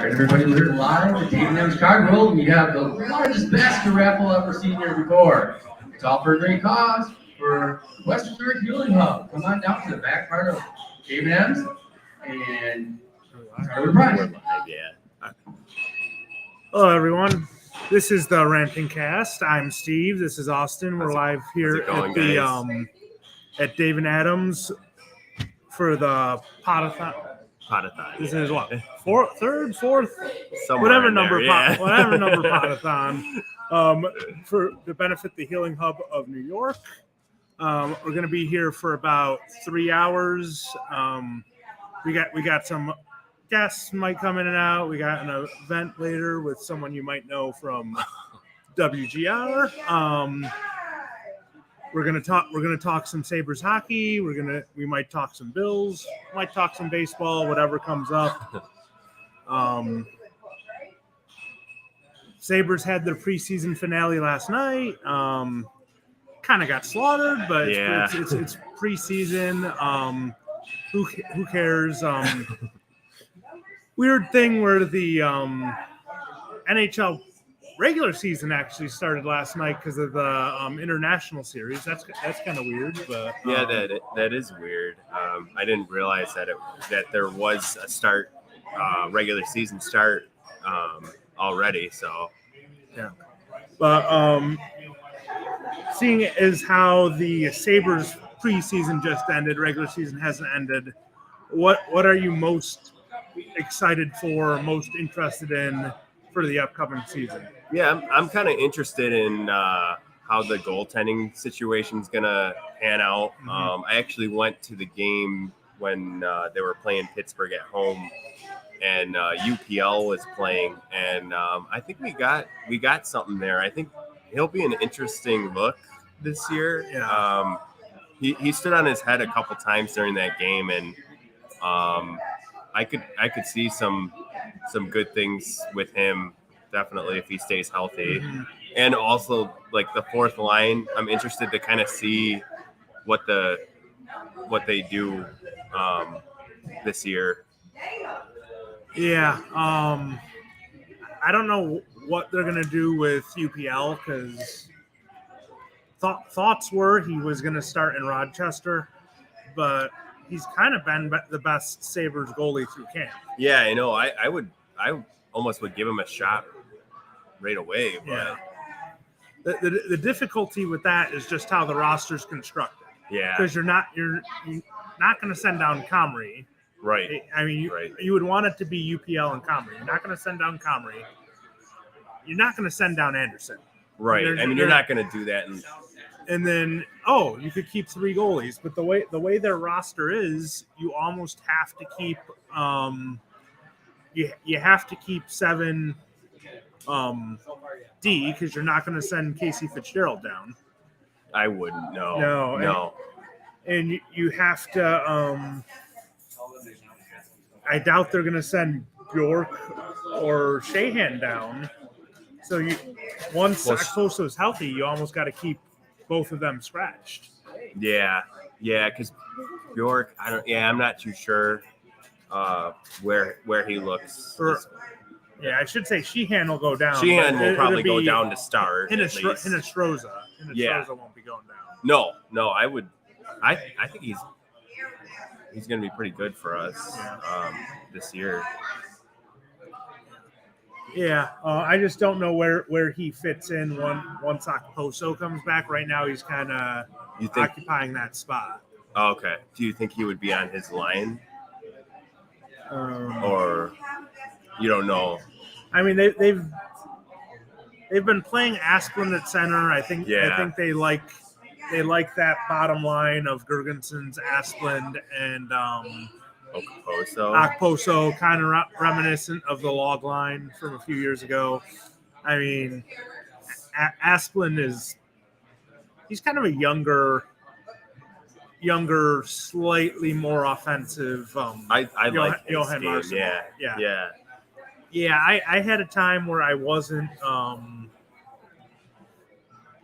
Alright, everybody, we're live at David M's Card World, and we have the largest basket raffle ever seen here before. It's all for a great cause for Western Zurich Healing Hub. Come on down to the back part of David M's and start with the prize. Yeah. Hello, everyone. This is the Ranting Cast. I'm Steve. This is Austin. We're live here at the at Dave and Adams for the Pot-a-thon. This is what? Third, fourth, whatever number, whatever number Pot-a-thon. For to benefit the Healing Hub of New York. We're going to be here for about 3 hours. We got some guests might come in and out. We got an event later with someone you might know from WGR. We're gonna talk some Sabres hockey. We might talk some Bills. Might talk some baseball. Whatever comes up. Sabres had their preseason finale last night. Kind of got slaughtered, but yeah. it's preseason. Who cares? Weird thing where the NHL regular season actually started last night because of the international series. That's kind of weird, but yeah, that is weird. I didn't realize that there was a start, regular season start already. So yeah, but seeing as how the Sabres preseason just ended, regular season hasn't ended. What are you most excited for, most interested in for the upcoming season? Yeah, I'm kind of interested in how the goaltending situation is gonna pan out. Mm-hmm. I actually went to the game when they were playing Pittsburgh at home, and UPL was playing, and I think we got something there. I think he'll be an interesting look this year. Yeah. He stood on his head a couple times during that game, and I could see some good things with him, definitely, if he stays healthy. Mm-hmm. And also, like, the fourth line, I'm interested to kind of see what they do this year. Yeah. I don't know what they're gonna do with UPL because thoughts were he was gonna start in Rochester, but he's kind of been the best Sabres goalie through camp. Yeah, I know. I almost would give him a shot right away. But yeah. The difficulty with that is just how the roster's constructed. Yeah. Because you're not going to send down Comrie. Right. I mean, you would want it to be UPL and Comrie. You're not going to send down Comrie. You're not going to send down Anderson. Right. I mean, you're not going to do that. And then, you could keep 3 goalies, but the way their roster is, you almost have to keep you have to keep 7 D because you're not going to send Casey Fitzgerald down. I wouldn't. No. And you have to. I doubt they're going to send Bjork or Shahan down. So once Okposo is healthy, you almost got to keep both of them scratched. Yeah, because Bjork, I'm not too sure where he looks. I should say Sheehan will go down. Sheehan will probably go down to start. Hinostroza won't be going down. No, I would. I think he's going to be pretty good for us this year. Yeah, I just don't know where he fits in once Okposo comes back. Right now, he's kind of occupying that spot. Oh, okay. Do you think he would be on his line? Or you don't know? I mean, they've been playing Asplund at center. I think they like that bottom line of Gergensons, Asplund, and Okposo, kind of reminiscent of the log line from a few years ago. I mean, Asplund he's kind of a younger, slightly more offensive. I like Johan his game. Yeah. I had a time where I wasn't.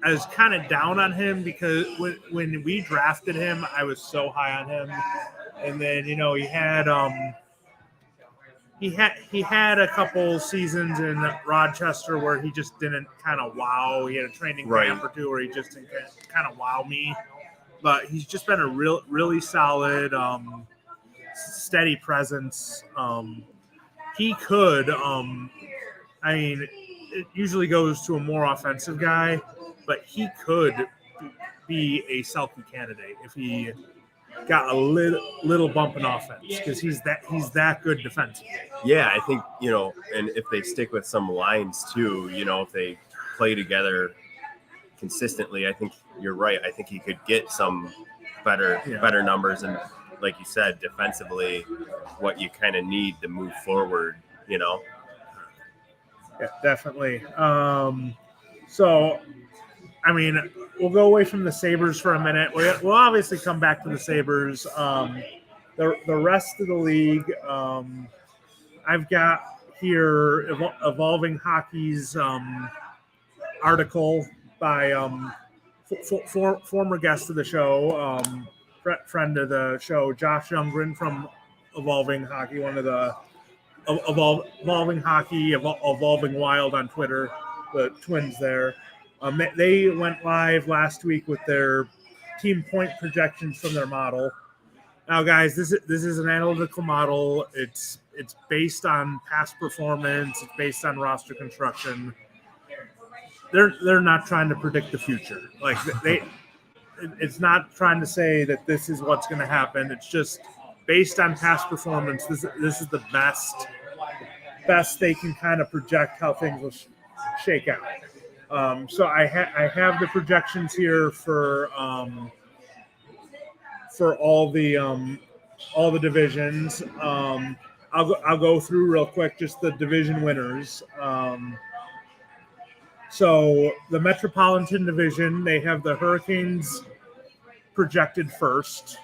I was kind of down on him because when we drafted him, I was so high on him. And then, he had he had a couple seasons in Rochester where he just didn't kind of wow. He had a training camp or two where he just didn't kind of wow me. But he's just been a really solid, steady presence. He could, I mean, it usually goes to a more offensive guy, but he could be a Selkie candidate if he got a little bump in offense because he's that good defensively. Yeah, I think, and if they stick with some lines too, if they play together consistently, I think you're right. I think he could get some better numbers, and like you said, defensively, what you kind of need to move forward. Yeah, definitely. So, I mean, we'll go away from the Sabres for a minute. We'll obviously come back to the Sabres. The rest of the league, I've got here Evolving Hockey's article by former guest of the show, friend of the show, Josh Youngren from Evolving Hockey, one of the Evolving Hockey, Evolving Wild on Twitter, the twins there. They went live last week with their team point projections from their model. Now, guys, this is an analytical model. It's based on past performance. It's based on roster construction. They're not trying to predict the future. Like it's not trying to say that this is what's going to happen. It's just based on past performance. This is the best they can kind of project how things will shake out. So I have the projections here for all the divisions. I'll go through real quick just the division winners. So the Metropolitan Division, they have the Hurricanes projected first.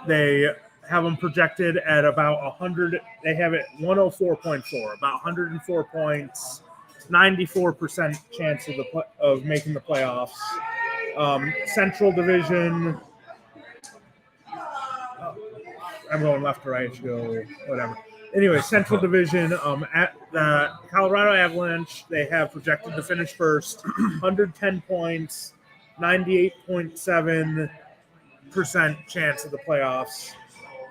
They have them projected at about 100. They have it 104.4, about 104 points, 94% chance of making the playoffs. Central Division, I'm going left to right, go whatever. Anyway, Central Division, at the Colorado Avalanche, they have projected to finish first, 110 points, 98.7% chance of the playoffs.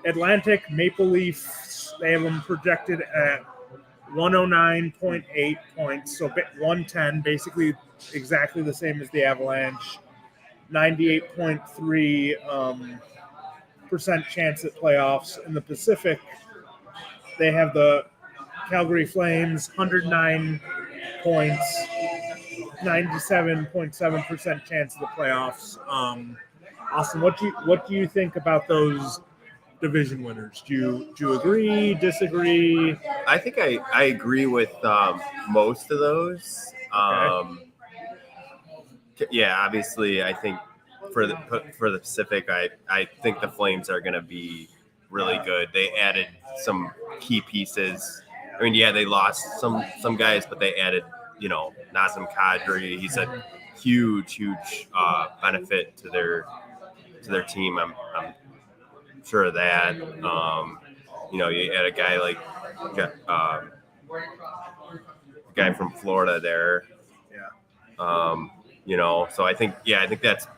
Atlantic Maple Leafs, they have them projected at 109.8 points, so 110, basically exactly the same as the Avalanche, 98.3% chance at playoffs. In the Pacific, they have the Calgary Flames, 109 points, 97.7% chance of the playoffs. Austin, what do you think about those division winners? Do you agree, disagree? I think I agree with most of those. Okay. Yeah, obviously, I think for the Pacific, I think the Flames are going to be really good. They added some key pieces. I mean, yeah, they lost some guys, but they added, Nazem Kadri. He's a huge benefit to their team. I'm sure of that. You add a guy like the guy from Florida there. Yeah. So I think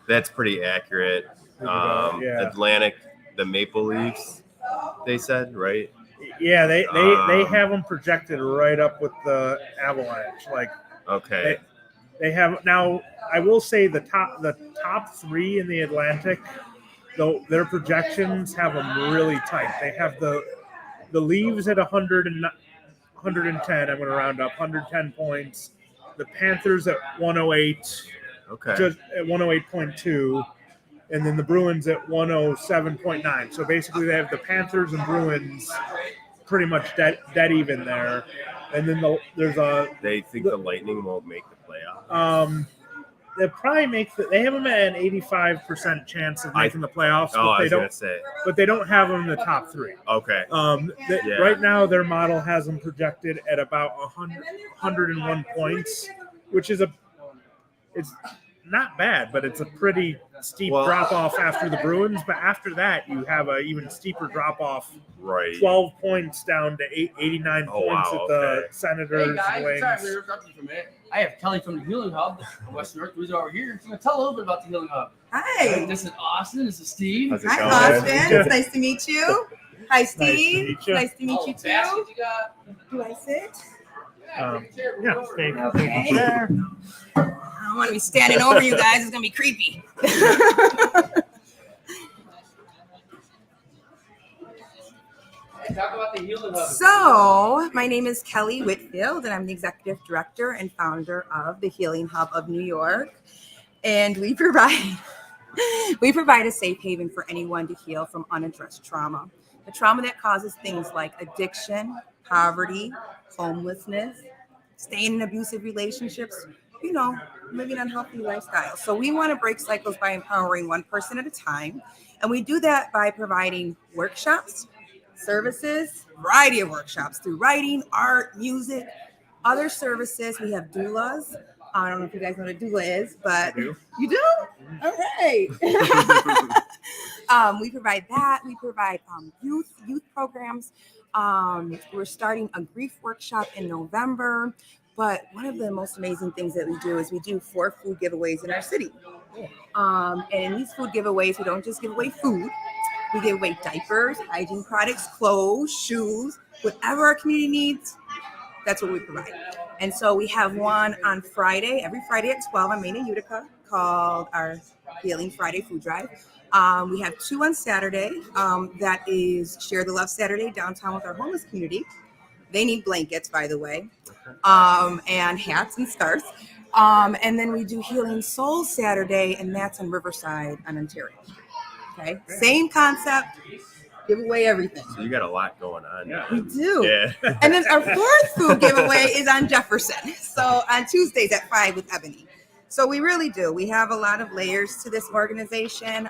that's pretty accurate. Atlantic, the Maple Leafs, they said, right? Yeah, they have them projected right up with the Avalanche. Like, okay, they have now. I will say the top three in the Atlantic, though, their projections have them really tight. They have the Leaves at 100 and 110. I'm going to round up 110 points. The Panthers at 108. Okay, just at 108.2. And then the Bruins at 107.9. So basically, they have the Panthers and Bruins pretty much dead even there. And then They think the Lightning won't make the playoffs. They'll probably they have them at an 85% chance of making the playoffs. But they don't have them in the top three. Okay. Right now, their model has them projected at about 101 points, which is it's not bad, but it's a pretty steep Well- drop off after the Bruins, but after that you have a even steeper drop off. Right. 12 points down to 89 Oh, points wow, at the okay. Senators. Hey guys, Wings. sorry to interrupt you for a minute. I have Kelly from the Healing Hub, West North, who's over here. She's gonna tell a little bit about the Healing Hub. Hi. This is Austin. This is Steve. How's it Hi, going? Austin. It's nice to meet you. Hi, Steve. meet you. Nice to meet Oh, you basket too. you got? Do I sit? Yeah, thank you. Okay. There. I don't want to be standing over you guys. It's gonna be creepy. Hey, talk about the Healing Hub. So, my name is Kelly Whitfield, and I'm the executive director and founder of the Healing Hub of New York. And we provide a safe haven for anyone to heal from unaddressed trauma. The trauma that causes things like addiction, poverty, homelessness, staying in abusive relationships, living unhealthy lifestyles. So we want to break cycles by empowering one person at a time. And we do that by providing workshops, services, variety of workshops through writing, art, music, other services. We have doulas. I don't know if you guys know what a doula is, but you do? All right. We provide that. We provide youth programs. We're starting a grief workshop in November. But one of the most amazing things that we do is we do 4 food giveaways in our city. And in these food giveaways, we don't just give away food. We give away diapers, hygiene products, clothes, shoes, whatever our community needs. That's what we provide. And so we have one on Friday, every Friday at 12 on Main and Utica, called our Healing Friday Food Drive. We have 2 on Saturday. That is Share the Love Saturday downtown with our homeless community. They need blankets, by the way, and hats and scarves. And then we do Healing Souls Saturday, and that's in Riverside on Ontario. Okay, same concept, give away everything. So you got a lot going on. Yeah. We do. Yeah. And then our 4th food giveaway is on Jefferson. So on Tuesdays at 5 with Ebony. So we really do. We have a lot of layers to this organization.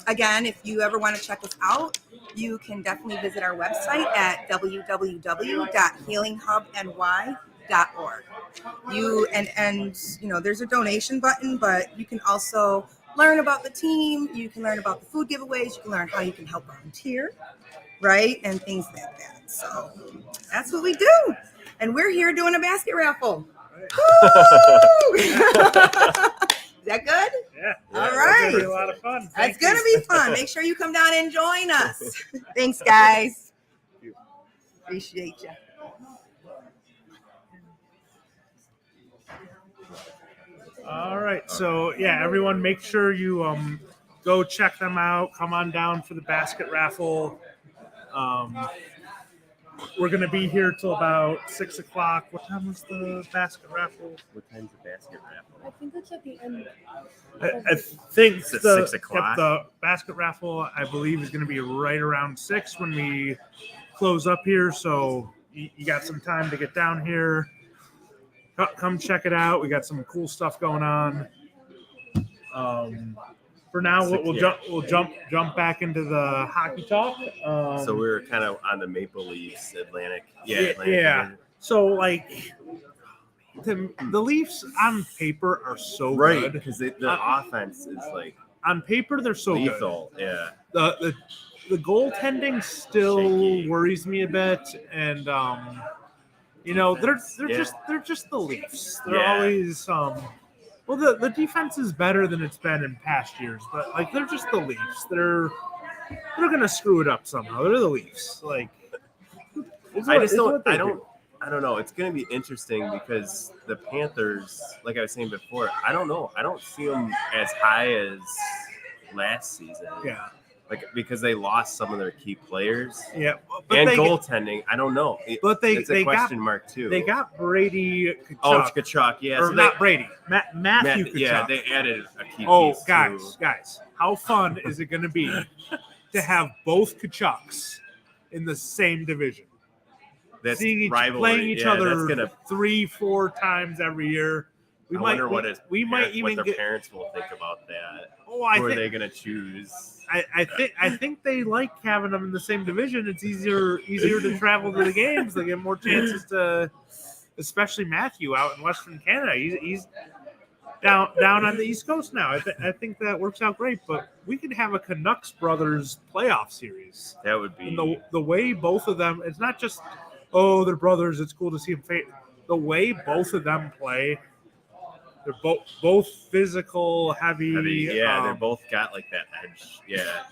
Again, if you ever want to check us out, you can definitely visit our website at www.healinghubny.org. There's a donation button, but you can also learn about the team. You can learn about the food giveaways. You can learn how you can help volunteer, right? And things like that. So that's what we do. And we're here doing a basket raffle. Woo! Is that good? Yeah. All right. It's gonna be a lot of fun. It's going to be fun. Make sure you come down and join us. Thanks, guys. Appreciate you. All right. So, yeah, everyone make sure you go check them out. Come on down for the basket raffle. We're going to be here till about 6 o'clock. What time was the basket raffle? What time's the basket raffle? I think it's at the end. I think It's at the, 6 o'clock. The basket raffle, I believe, is going to be right around 6 when we close up here. So you got some time to get down here. Come check it out. We got some cool stuff going on. For now, we'll jump back into the hockey talk. So we're kind of on the Maple Leafs Atlantic. Atlantic division. So like the Leafs on paper are so Right, good. because their offense is like On paper, they're so good. lethal. Yeah. The goaltending still Shaky. worries me a bit, and they're just the Leafs. They're Yeah. always well, the defense is better than it's been in past years, but like they're just the Leafs. They're gonna screw it up somehow. They're the Leafs. Like I don't know. It's going to be interesting because the Panthers, like I was saying before, I don't know. I don't see them as high as last season. Yeah. Like because they lost some of their key players. Yeah, but And they, goaltending, I don't know. It's a question mark too. They got Brady Kachuk. Oh, it's Kachuk, yeah. Or So not Brady. Matthew Kachuk. Yeah, they added a key Oh, piece guys, how fun is it going to be to have both Kachucks in the same division? That's Seeing rivalry. playing each Yeah, other that's gonna, 3-4 times every year. I wonder what get. their parents will think about that. Oh, Who are they going to choose? I think they like having them in the same division. It's easier to travel to the games. They get more chances to, especially Matthew out in Western Canada. down on the East Coast now. I think that works out great. But we could have a Canucks brothers playoff series. That would be And the way both of them, it's not just, oh, they're brothers, it's cool to see them face. The way both of them play, they're both physical, heavy. Yeah, they both got like that edge. Yeah.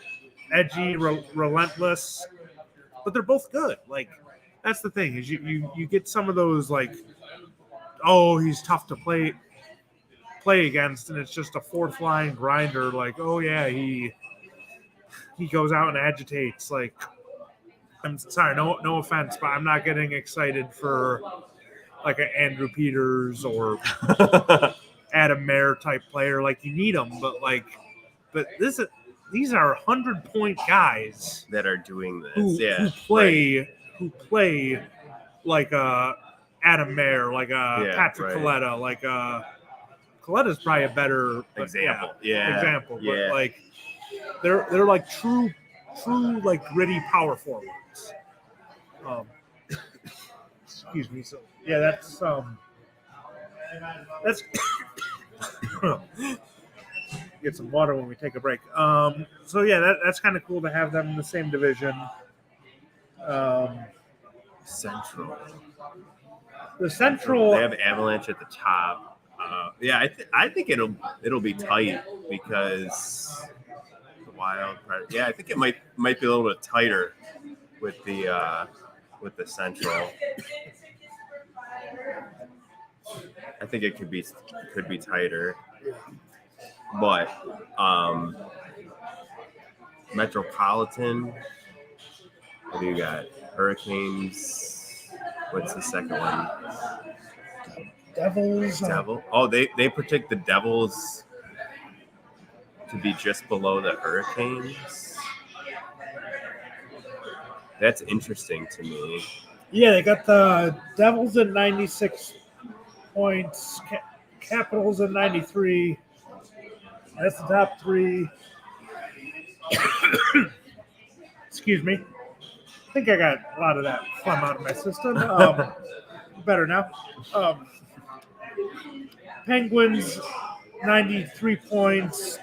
Edgy, relentless. But they're both good. Like, that's the thing, is you get some of those, like, oh, he's tough to play against, and it's just a fourth line grinder. Like, oh, yeah, he goes out and agitates. Like, I'm sorry, no offense, but I'm not getting excited for like an Andrew Peters or Adam Mayer type player. Like, you need them, but these are 100-point guys that are doing this. Who play like Adam Mayer, like Patrick Coletta, like Coletta's probably a better example. But like they're like true like gritty power forwards. Excuse me. So yeah, that's get some water when we take a break. So yeah, that's kind of cool to have them in the same division. Central. The Central. They have Avalanche at the top. I think it'll be tight because the Wild. Yeah, I think it might be a little bit tighter with the Central. I think it could be tighter, but Metropolitan. What do you got? Hurricanes. What's the second one? Devils. Oh, they predict the Devils to be just below the Hurricanes. That's interesting to me. Yeah, they got the Devils at 96 points, Capitals at 93. That's the top three. Excuse me. I think I got a lot of that phlegm out of my system. Better now. Penguins, 93 points.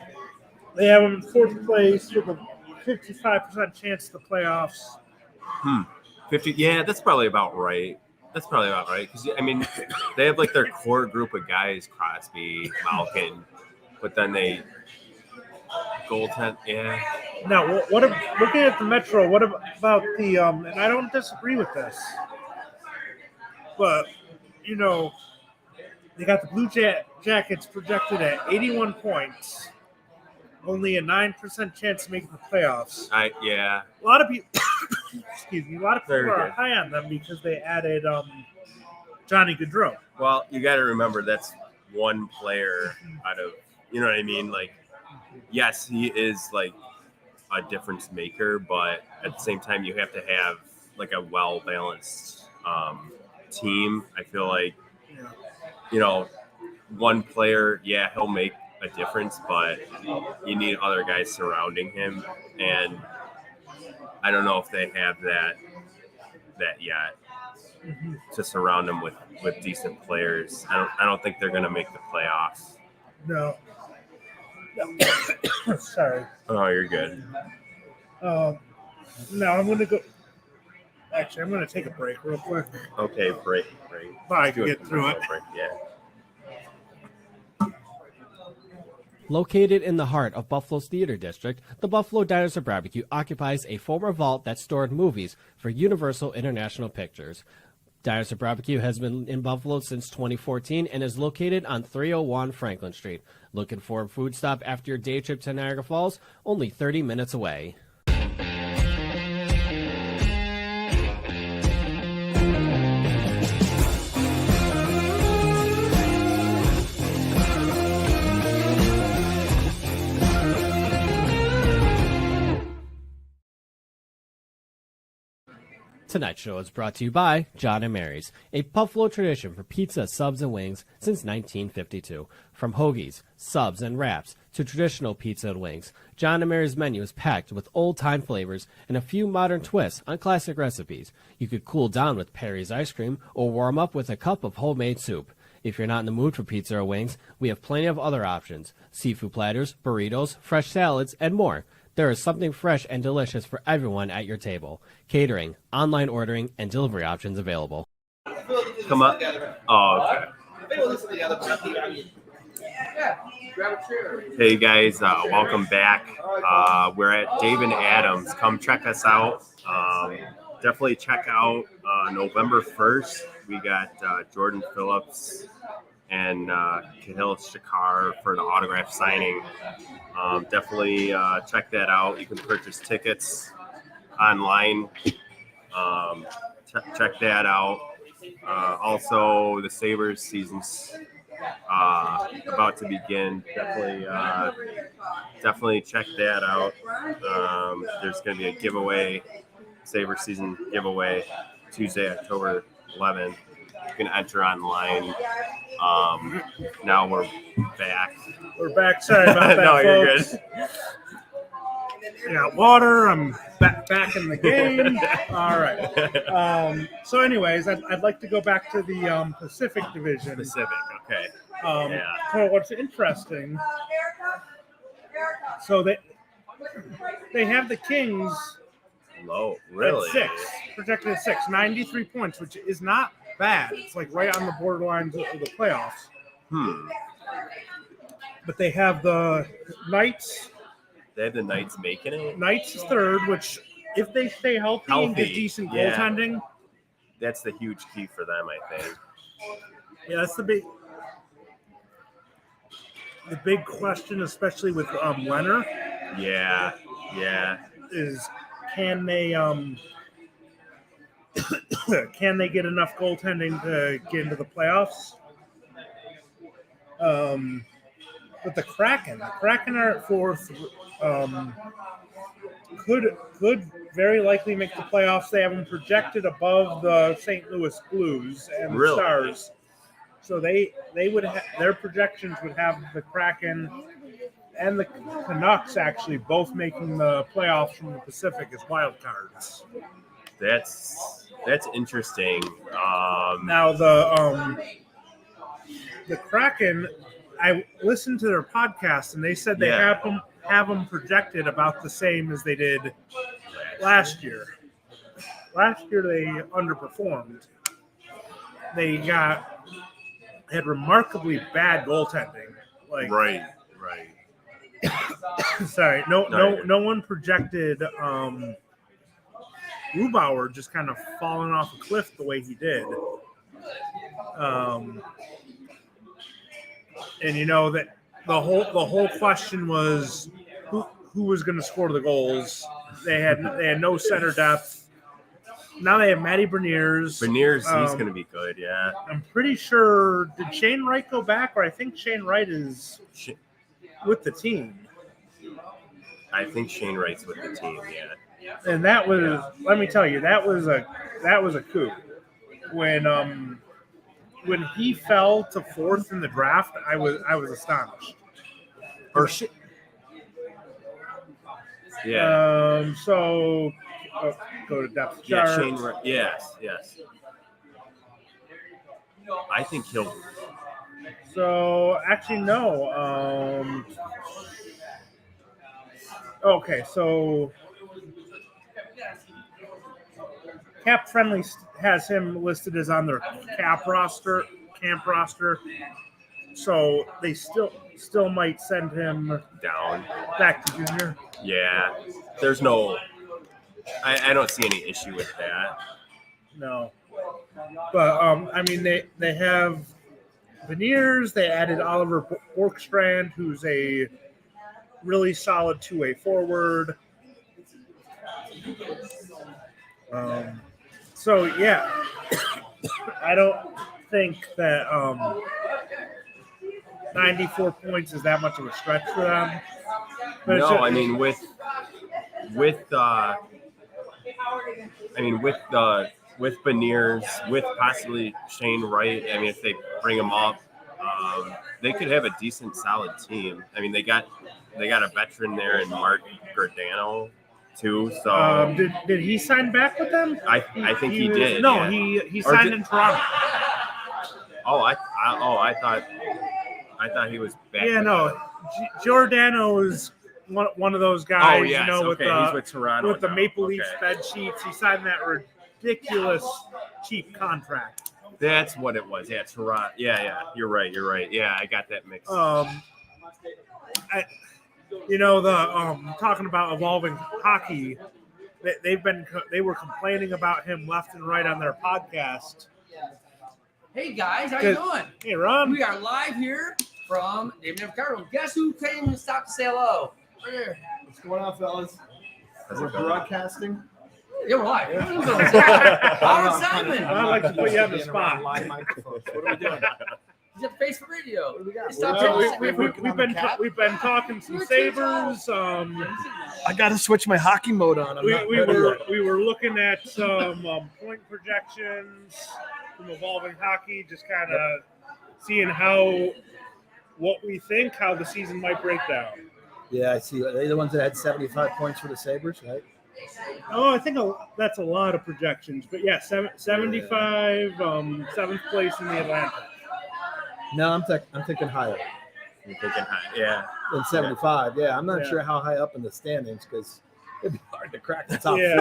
They have them in fourth place with a 55% chance of the playoffs. 50. Yeah, that's probably about right. Because, I mean, they have like their core group of guys, Crosby, Malkin, but then they goaltend. Yeah. Now, looking at the Metro, what about the and I don't disagree with this, but they got the Blue Jackets projected at 81 points, only a 9% chance of making the playoffs. Yeah. A lot of people, excuse me, are high on them because they added Johnny Gaudreau. Well, you got to remember that's one player out of, you know what I mean? Like, yes, he is like a difference maker, but at the same time, you have to have like a well-balanced team. I feel like, one player, yeah, he'll make a difference, but you need other guys surrounding him, and I don't know if they have that yet to surround him with decent players. I don't think they're going to make the playoffs. No. Sorry. Oh, you're good. No, I'm going to go. Actually, I'm going to take a break real quick. Okay, break. I can get through it. Break. Yeah. Located in the heart of Buffalo's Theater District, the Buffalo Dinosaur Barbecue occupies a former vault that stored movies for Universal International Pictures. Dinosaur Barbecue has been in Buffalo since 2014 and is located on 301 Franklin Street. Looking for a food stop after your day trip to Niagara Falls? Only 30 minutes away. Tonight's show is brought to you by John and Mary's, a Buffalo tradition for pizza, subs, and wings since 1952. From hoagies, subs, and wraps to traditional pizza and wings, John and Mary's menu is packed with old-time flavors and a few modern twists on classic recipes. You could cool down with Perry's ice cream or warm up with a cup of homemade soup. If you're not in the mood for pizza or wings, we have plenty of other options: seafood platters, burritos, fresh salads, and more. There is something fresh and delicious for everyone at your table. Catering, online ordering, and delivery options available. Come up. Oh, okay. Hey guys, welcome back. We're at Dave and Adams. Come check us out. Definitely check out November 1st. We got Jordan Phillips and Kahil Shakar for the autograph signing. Definitely check that out. You can purchase tickets online. Check that out. Also, the Sabres season's about to begin. Definitely check that out. There's going to be a giveaway, Sabres season giveaway, Tuesday, October 11th. You can enter online. Now we're back. We're back. Sorry about that, no, you're folks. good. I got water. I'm back in the game. All right. So, anyways, I'd like to go back to the Pacific Division. Pacific, okay. Yeah. So what's interesting? So they have the Kings Low, really? at 6, projected at 6, 93 points, which is not bad. It's like right on the borderline of the playoffs. But they have the Knights. They have the Knights making it? Knights is 3rd, which if they stay healthy and get decent goaltending. That's the huge key for them, I think. Yeah, that's the big question, especially with Leonard. Yeah. Is can they get enough goaltending to get into the playoffs? But the Kraken are at 4th. Could very likely make the playoffs. They have them projected above the St. Louis Blues and the Stars. So they would their projections would have the Kraken and the Canucks actually both making the playoffs from the Pacific as wild cards. That's interesting. Now the Kraken, I listened to their podcast and they said they have them projected about the same as they did last year. Last year they underperformed. They had remarkably bad goaltending. Like right. Sorry, no one projected Grubauer just kind of falling off a cliff the way he did. And you know that the whole question was who was going to score the goals. They had no center depth. Now they have Matty Beniers. He's going to be good, yeah. I'm pretty sure. Did Shane Wright go back? Or I think Shane Wright is with the team. I think Shane Wright's with the team, yeah. And that was, let me tell you, that was a coup. When he fell to 4th in the draft, I was astonished. Yeah. So go to depth chart. Yeah, Shane Wright. Yes. I think he'll. So actually, no. Okay, so Cap Friendly has him listed as on their camp roster. So they still might send him down back to junior. Yeah, there's no. I don't see any issue with that. No, but I mean they have Beniers. They added Oliver Borkstrand, who's a really solid 2-way forward. So yeah, I don't think that 94 points is that much of a stretch for them. But no, I mean with Beniers, with possibly Shane Wright. I mean, if they bring him up, they could have a decent, solid team. I mean, they got a veteran there in Mark Giordano too. So did he sign back with them? I think he did. No, yeah. he signed in Toronto. I thought he was back. Yeah, with no. Giordano is one of those guys, yes, with he's with Toronto with the now. Maple Leaf Okay. spread sheets. He signed that ridiculous cheap contract. That's what it was. Yeah, Toronto. Yeah. You're right. Yeah, I got that mixed. Talking about evolving hockey, they were complaining about him left and right on their podcast. Hey guys, how you doing? Hey Ron. We are live here from David Avocado. Guess who came and stopped to say hello? Right here. What's going on, fellas? How's We're it going? broadcasting. Yeah, we're live. Yeah. Howard Simon. I'd like to put you on the spot. Live microphones. What are we doing? He's at Facebook Radio. What do we got? Stop We've been talking some Sabres. I got to switch my hockey mode on. We were looking at some point projections from evolving hockey, just kind of seeing what we think how the season might break down. Yeah, I see. Are they the ones that had 75 points for the Sabres, right? Oh, I think that's a lot of projections, but yeah, 75, 7th place in the Atlantic. No, I'm thinking higher You're thinking high. Yeah. than 75. Yeah, I'm not Yeah. sure how high up in the standings because it'd be hard to crack the top Yeah.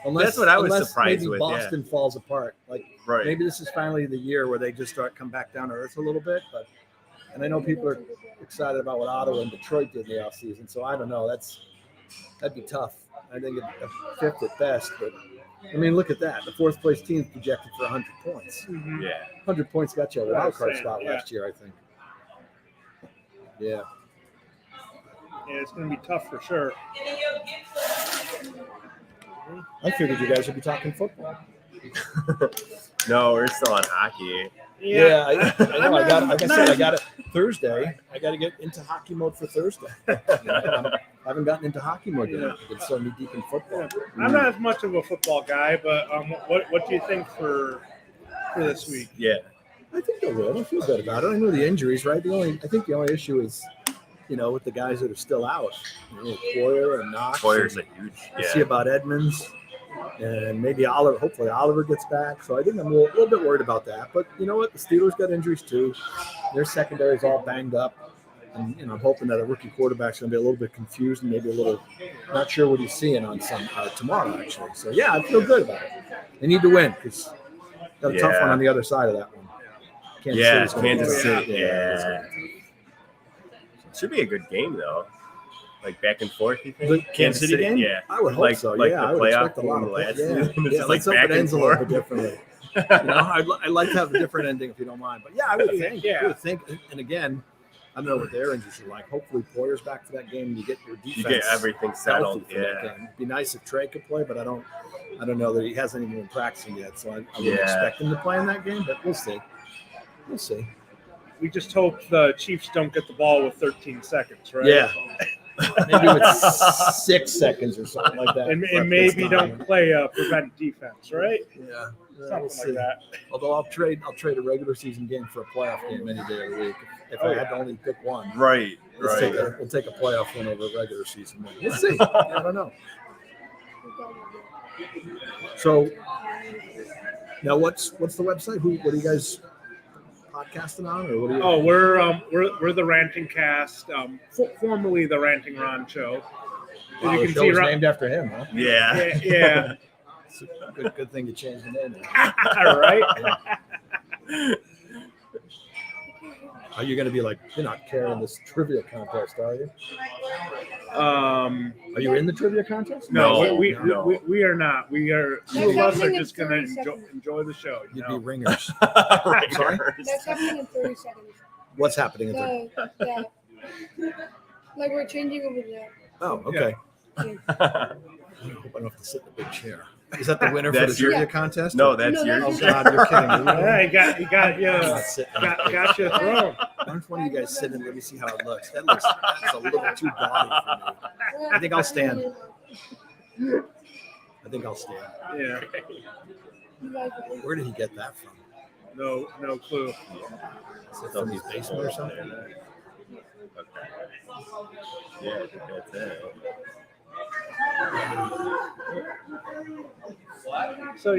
four. That's what I was unless surprised maybe with, Boston falls apart. Like Right. maybe this is finally the year where they just start come back down to earth a little bit. And I know people are excited about what Ottawa and Detroit did in the offseason. So I don't know. That'd be tough. I think a fifth at best. But I mean, look at that. The 4th place team's projected for 100 points. Mm-hmm. Yeah. 100 points got you a wild card Saying, spot yeah. last year, I think. Yeah. Yeah, it's going to be tough for sure. I figured you guys would be talking football. No, we're still on hockey. Yeah, I know. Like I said, I got it Thursday. I got to get into hockey mode for Thursday. I haven't gotten into hockey mode yet. I get so knee deep in football. I'm not as much of a football guy, but what do you think for this week? Yeah. I think they'll win. I feel good about it. I know the injuries, right? I think the only issue is, with the guys that are still out. Poyer and Knox. Poyer's a huge. I see Yeah. about Edmonds. And maybe Oliver. Hopefully Oliver gets back. So I think I'm a little bit worried about that. But you know what? The Steelers got injuries too. Their secondary is all banged up. And I'm hoping that a rookie quarterback's going to be a little bit confused and maybe a little not sure what he's seeing on tomorrow actually. So yeah, I feel good about it. They need to win because got a tough one on the other side of that one. Kansas City's gonna Yeah. Should be a good game though. Like back and forth, you think? The Kansas City game? Yeah. I would hope so. Like yeah, the I would playoff expect a lot of last yeah. season. It's Yeah, just let's like hope it back and ends a little forth. bit differently. I'd like to have a different ending if you don't mind. But yeah, I would think. Yeah. I would think. And again, I don't know what their injuries are like. Hopefully, Poyer's back for that game. And you get your defense. You get everything settled. healthy for that Yeah. game. It'd be nice if Trey could play, but I don't know that he hasn't even been practicing yet. So I wouldn't Yeah. expect him to play in that game. But we'll see. We'll see. We just hope the Chiefs don't get the ball with 13 seconds, right? Yeah. Maybe with 6 seconds or something like that. And maybe don't play prevent defense, right? Yeah. Something we'll see. like that. Although I'll trade a regular season game for a playoff game any day of the week. If I had to only pick one, Right. we'll take a playoff win over a regular season win. We'll see. I don't know. So now, what's the website? What are you guys podcasting on, or what are you? Oh, we're the Ranting Cast, formerly the Ranting Ron Show. As wow, you the can show see, is Ron- named after him, huh? Yeah. yeah, It's a good thing you changed the name. all right. Are you going to be like, you're not carrying this trivia contest, are you? Are you in the trivia contest? No, No, we are not. We are. Two of us are happening in just gonna 30 seconds. enjoy the show. You'd know? be ringers. Sorry. That's happening in 30 seconds. What's happening in there? Like we're changing over there. Oh, okay. I hope I don't have to sit in a big chair. Is that the winner for the That's your- trivia contest? No, that's No, yours. Oh God, you're kidding me. Yeah, he got you. I'm not sitting. Got you thrown. Why don't one of you guys sit and let me see how it looks? That's a little too gaudy for me. I think I'll stand. Yeah. Where did he get that from? No clue. Is it from his basement or something? Okay. Yeah, I think that's it. So I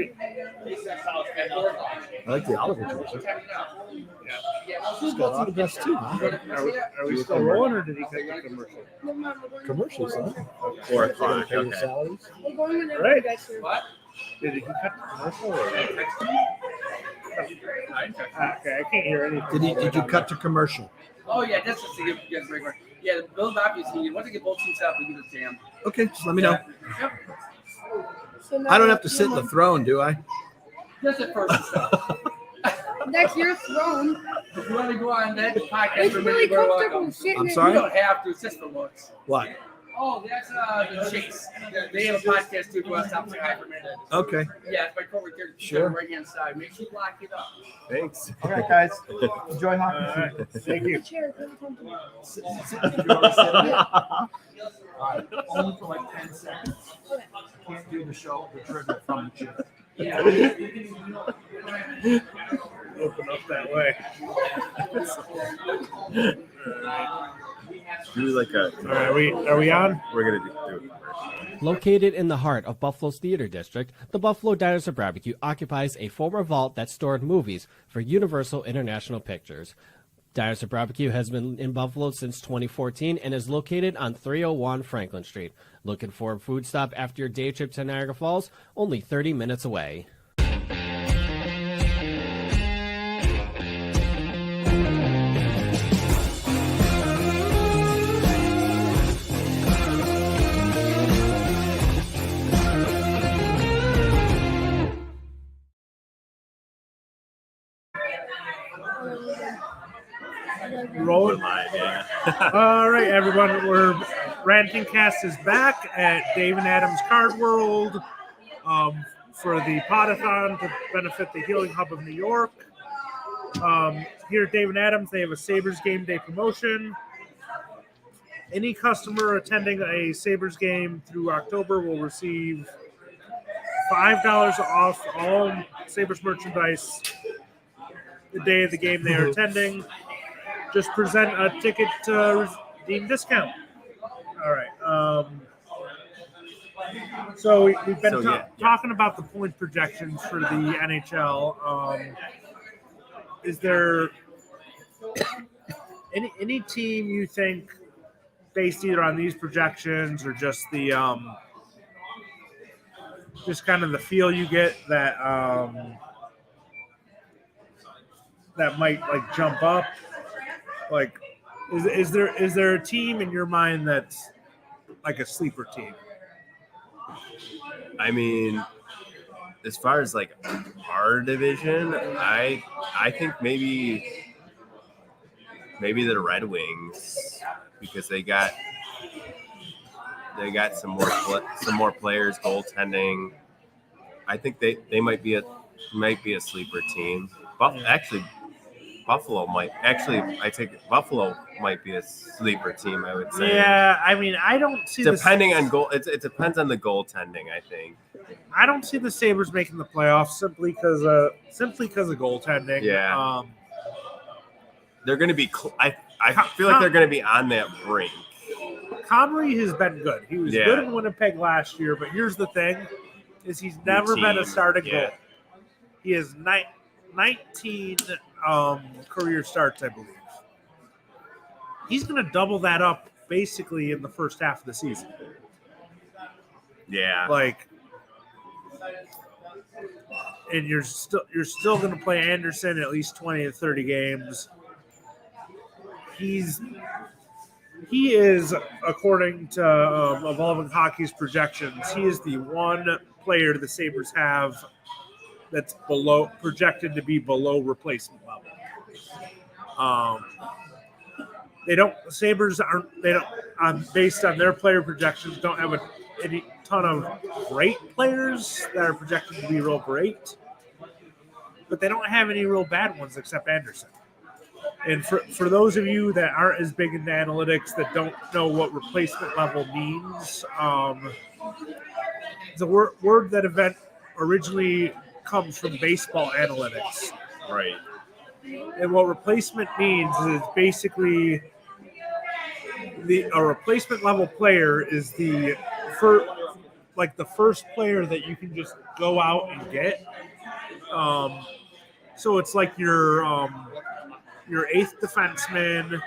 like the Oliver jersey. He's got autographs too, huh? are we still rolling, or did he cut the commercial? Commercials, huh? 4 o'clock. Pay your Okay. salaries. We're going whenever Right. you guys are. What? Did he cut the commercial? Or? Okay, I can't hear anything. Did you cut to commercial? Oh yeah, that's just to get regular. Yeah, the Bills obviously. Once they get both teams out, we get a jam. Okay, just let me know. Yep. So now I don't have to sit in the throne, do I? Just at first and stuff. That's your throne. If you want to go on that podcast, It's for really you're comfortable welcome. sitting I'm in sorry? You don't have to. It's just for looks. What? Oh, that's the Chicks. They have a podcast too. If you want to stop saying hi for a minute. Okay. Yeah, it's my cover there. Sure. On the right hand side. Make sure you lock it up. Thanks. All right, guys. Enjoy All right, thank you. Chair, really comfortable. Only for like 10 seconds. Can't do the show, the trigger from the chair. Yeah. Open up that way. Do like a. All right, are we on? We're gonna do it. Located in the heart of Buffalo's theater district, the Buffalo Dinosaur Barbecue occupies a former vault that stored movies for Universal International Pictures. Dinosaur Barbecue has been in Buffalo since 2014 and is located on 301 Franklin Street. Looking for a food stop after your day trip to Niagara Falls? Only 30 minutes away. Rolling. Yeah. All right, everyone. We're Ranting Cast is back at Dave and Adams Card World for the A Thon to benefit the Healing Hub of New York. Here at Dave and Adams, they have a Sabres game day promotion. Any customer attending a Sabres game through October will receive $5 off all Sabres merchandise the day of the game they are attending. Just present a ticket to redeem discount. All right. So we've been talking about the point projections for the NHL. Is there any team you think, based either on these projections or just the just kind of the feel you get that that might like jump up? Like, is there a team in your mind that's like a sleeper team? I mean, as far as like our division, I think maybe the Red Wings, because they got some more players, goaltending. I think they might be a sleeper team. But actually, Buffalo might Buffalo might be a sleeper team, I would say. Yeah, I mean, I don't see depending on goal. It depends on the goaltending, I think. I don't see the Sabres making the playoffs simply because of goaltending. Yeah, they're going to be. I feel like they're going to be on that brink. Comrie has been good. He was good in Winnipeg last year, but here's the thing: is he's never been a starting goal. He has 19 career starts, I believe. He's going to double that up basically in the first half of the season. Yeah. Like, and you're still going to play Anderson at least 20 to 30 games. He is, according to Evolving Hockey's projections, he is the one player the Sabres have that's projected to be below replacement level. Based on their player projections, don't have any ton of great players that are projected to be real great, but they don't have any real bad ones except Anderson. And for those of you that aren't as big into analytics, that don't know what replacement level means, it's a word that originally comes from baseball analytics. Right. And what replacement means is basically a replacement level player is the the first player that you can just go out and get. So it's like your 8th defenseman,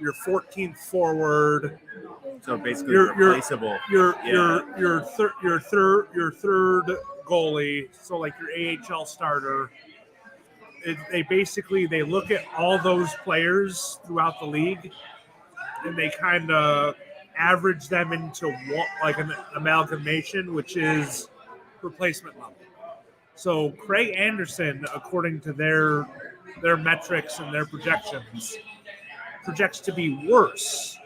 your 14th forward. So basically replaceable. Your third goalie. So like your AHL starter. They look at all those players throughout the league, and they kind of average them into one, like an amalgamation, which is replacement level. So Craig Anderson, according to their metrics and their projections, projects to be worse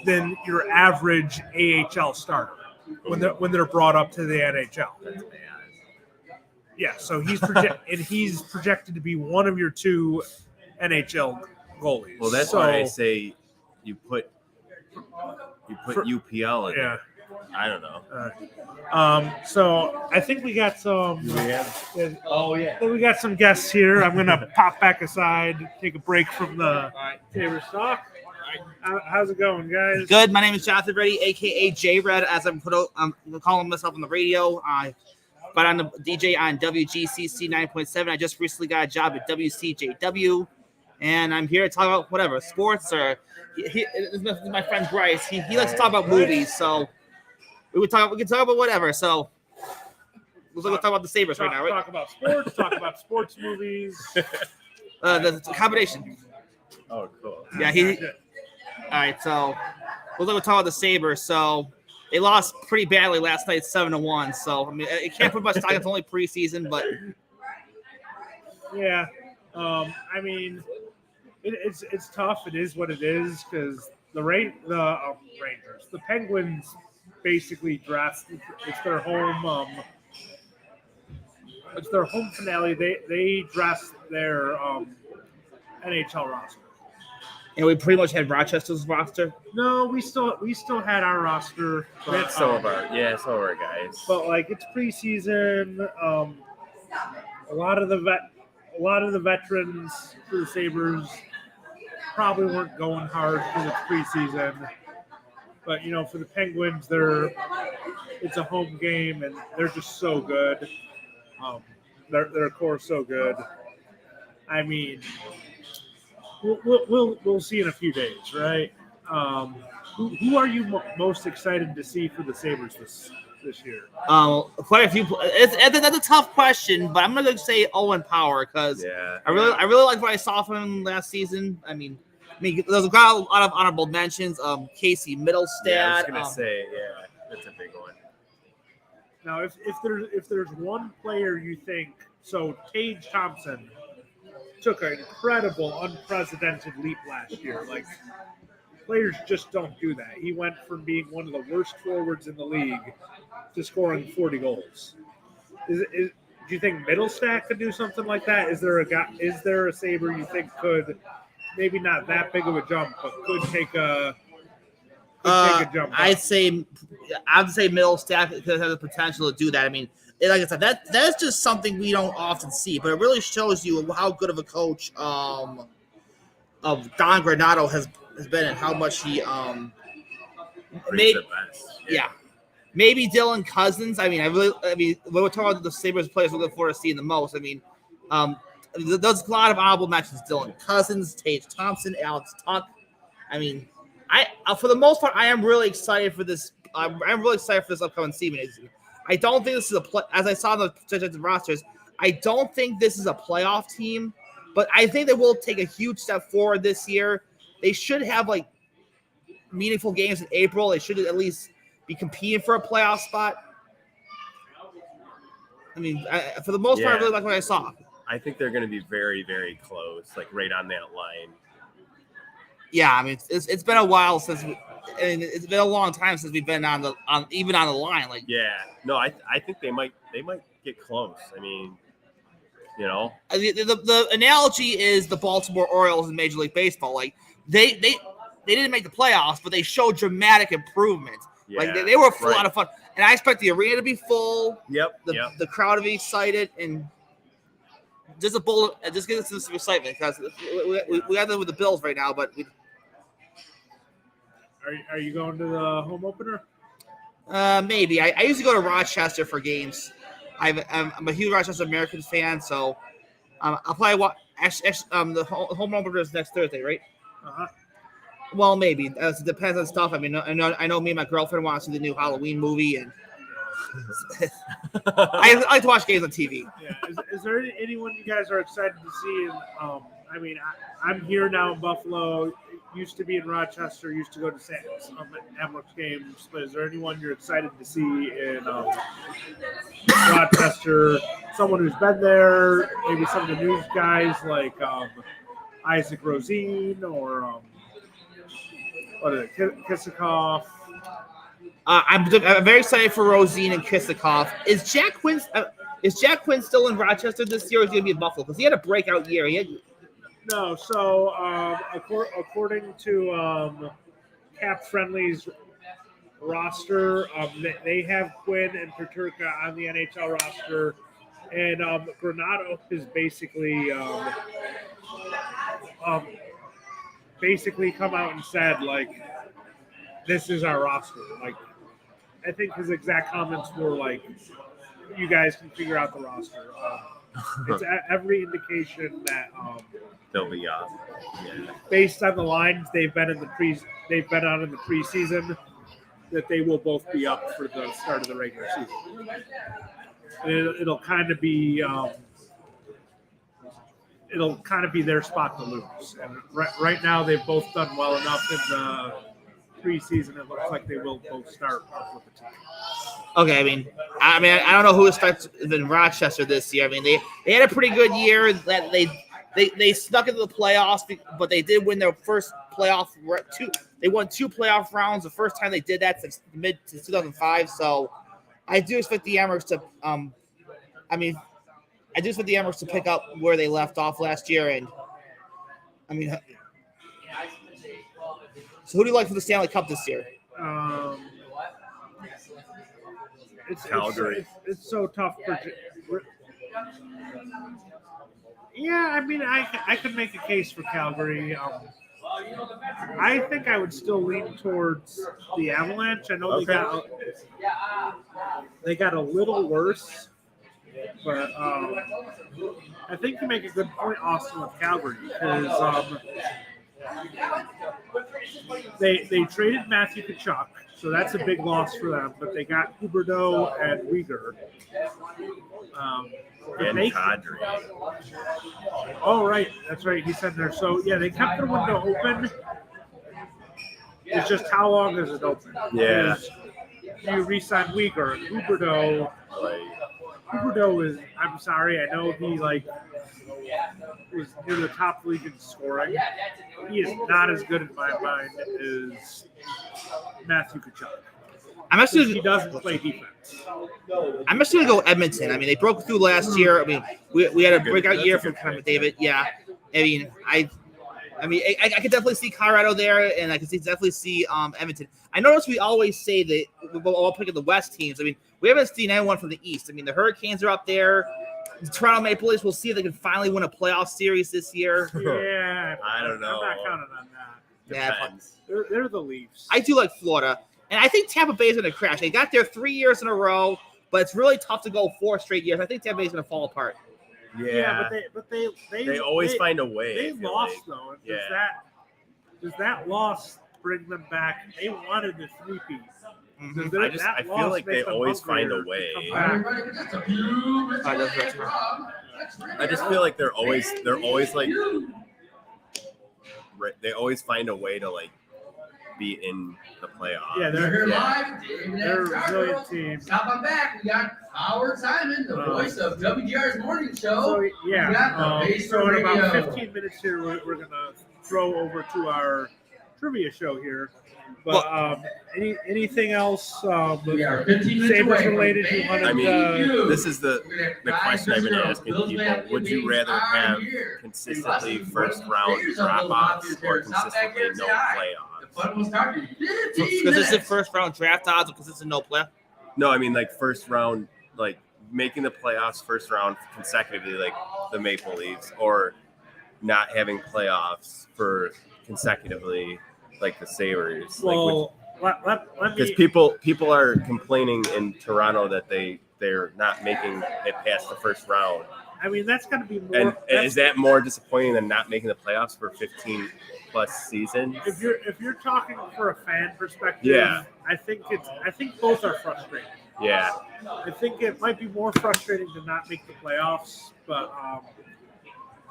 than your average AHL starter when they're brought up to the NHL. That's bad. Yeah, so he's projected to be one of your 2 NHL goalies. Well, that's why I say you put UPL in there. I don't know. So I think we got some. Oh yeah. We got some guests here. I'm gonna pop back aside, take a break from the Sabres talk. How's it going, guys? Good. My name is Jonathan Reddy, aka J Red, as I'm calling myself on the radio. But I'm the DJ on WGCC 9.7. I just recently got a job at WCJW, and I'm here to talk about whatever sports or. This is my friend Bryce. He likes to talk about movies, so we can talk about whatever. So we'll talk about the Sabres right now, right? Talk about sports. Talk about sports movies. The combination. Oh, cool. Yeah, all right, so we'll talk about the Sabres. So they lost pretty badly last night, 7-1. So I mean, it can't put much stock. It's only preseason, but yeah, I mean, it's tough. It is what it is because the Rangers, the Penguins, basically draft. It's their home. It's their home finale. They dress their NHL roster. And we pretty much had Rochester's roster. No, we still had our roster. We had some of our guys. But like it's preseason. A lot of the veterans for the Sabres probably weren't going hard for the preseason. But for the Penguins, it's a home game and they're just so good. Their core is so good. I mean, we'll see in a few days, right? Who are you most excited to see for the Sabres this year? Quite a few. That's a tough question, but I'm gonna say Owen Power because I really like what I saw from him last season. I mean, there's got a lot of honorable mentions. Casey Middlestad. Yeah, I was gonna say, that's a big one. Now, if there's one player you think, so Tage Thompson took an incredible, unprecedented leap last year. Like, players just don't do that. He went from being one of the worst forwards in the league to scoring 40 goals. Do you think Middlestat could do something like that? Is there a Sabre you think could maybe not that big of a jump, but could take a jump? I'd say Middlestat has the potential to do that. I mean, like I said, that's just something we don't often see, but it really shows you how good of a coach of Don Granato has been and how much he made. Maybe Dylan Cousins. I mean, when we're talking about the Sabres players we're looking forward to seeing the most, I mean, there's a lot of honorable mentions: Dylan Cousins, Tage Thompson, Alex Tuck. I mean, for the most part, I am really excited for this. I'm really excited for this upcoming season. I don't think this is as I saw the projected rosters, I don't think this is a playoff team, but I think they will take a huge step forward this year. They should have like meaningful games in April. They should at least be competing for a playoff spot. I mean, for the most part, I really like what I saw. I think they're going to be very, very close, like right on that line. Yeah, I mean, it's been a while since it's been a long time since we've been on the line. Like, no, I think they might get close. I mean, the analogy is the Baltimore Orioles in Major League Baseball. Like they didn't make the playoffs, but they showed dramatic improvement. Like they were full out of fun, and I expect the arena to be full. The crowd to be excited, and just get us some excitement because we got them with the Bills right now, but. Are you going to the home opener? Maybe. I used to go to Rochester for games. I'm a huge Rochester Americans fan, so I'll probably watch. The home opener is next Thursday, right? Uh-huh. Well, maybe. It depends on stuff. I mean, I know me and my girlfriend want to see the new Halloween movie, and I like to watch games on TV. Yeah. Is there anyone you guys are excited to see? I mean, I'm here now in Buffalo. Used to be in Rochester. Used to go to Amherst games. But is there anyone you're excited to see in Rochester? Someone who's been there? Maybe some of the news guys like Isaac Rosine or what is it, Kisikoff? I'm very excited for Rosine and Kisikoff. Is Jack Quinn still in Rochester this year, or is he going to be in Buffalo? Because he had a breakout year. No, so according to Cap Friendly's roster, they have Quinn and Paterka on the NHL roster, and Granado is basically come out and said, like, this is our roster. Like, I think his exact comments were like, you guys can figure out the roster. It's every indication that They'll be based on the lines they've been on in the preseason, that they will both be up for the start of the regular season. And it'll kind of be their spot to lose. And right now they've both done well enough in the preseason. It looks like they will both start off with the team. Okay, I mean, I don't know who starts in Rochester this year. I mean, they had a pretty good year. That they snuck into the playoffs, but they did win their first playoff. They won 2 playoff rounds. The first time they did that since mid 2005. So, I do expect the Amherst to pick up where they left off last year. And I mean, so who do you like for the Stanley Cup this year? Calgary. It's so tough. Yeah, I mean, I could make a case for Calgary. I think I would still lean towards the Avalanche. I know they got a little worse, but I think you make a good point, Austin, with Calgary, because they traded Matthew Tkachuk, so that's a big loss for them. But they got Huberdeau and Uyghur. And Kadri. Oh, right. That's right. He said there. So, yeah, they kept the window open. It's just how long is it open? Yeah. You re-sign Uyghur. Huberdeau is, I'm sorry, I know he, was near the top league in scoring. He is not as good in my mind as Matthew Tkachuk. He doesn't play defense. I'm just going to go Edmonton. I mean, they broke through last year. I mean, we had a breakout year from McDavid. Yeah. I mean, I could definitely see Colorado there, and I can definitely see Edmonton. I notice we always say that we're all picking the West teams. I mean, we haven't seen anyone from the East. I mean, the Hurricanes are up there. The Toronto Maple Leafs, we'll see if they can finally win a playoff series this year. Yeah. I don't know. I'm not counting on that. Depends. They're the Leafs. I do like Florida. And I think Tampa Bay is going to crash. They got there 3 years in a row, but it's really tough to go 4 straight years. I think Tampa Bay is going to fall apart. Yeah, but they always find a way. They lost though. Does that loss bring them back? They wanted the 3-peat. I feel like they always find a way. I just feel like they're always like they always find a way to be in the playoffs. Yeah, they're a resilient team. Stop on back. We got Howard Simon, the voice of WGR's morning show. So yeah, so in Radio. about 15 minutes here, we're gonna throw over to our trivia show here. But anything else? We are 15 minutes Sabres away related. from You wanted, I mean, this is the question I've been asking people. Would you rather have consistently first round drop-offs or consistently no playoffs? Consistent first round draft odds or consistent no play? No, I mean first round, making the playoffs first round consecutively, like the Maple Leafs, or not having playoffs for consecutively, like the Sabres. Well, let Because me. people are complaining in Toronto that they're not making it past the first round. I mean, that's got to be more. And is that more disappointing than not making the playoffs for 15 plus seasons? If you're talking for a fan perspective, Yeah. I think both are frustrating. Yeah. I think it might be more frustrating to not make the playoffs, but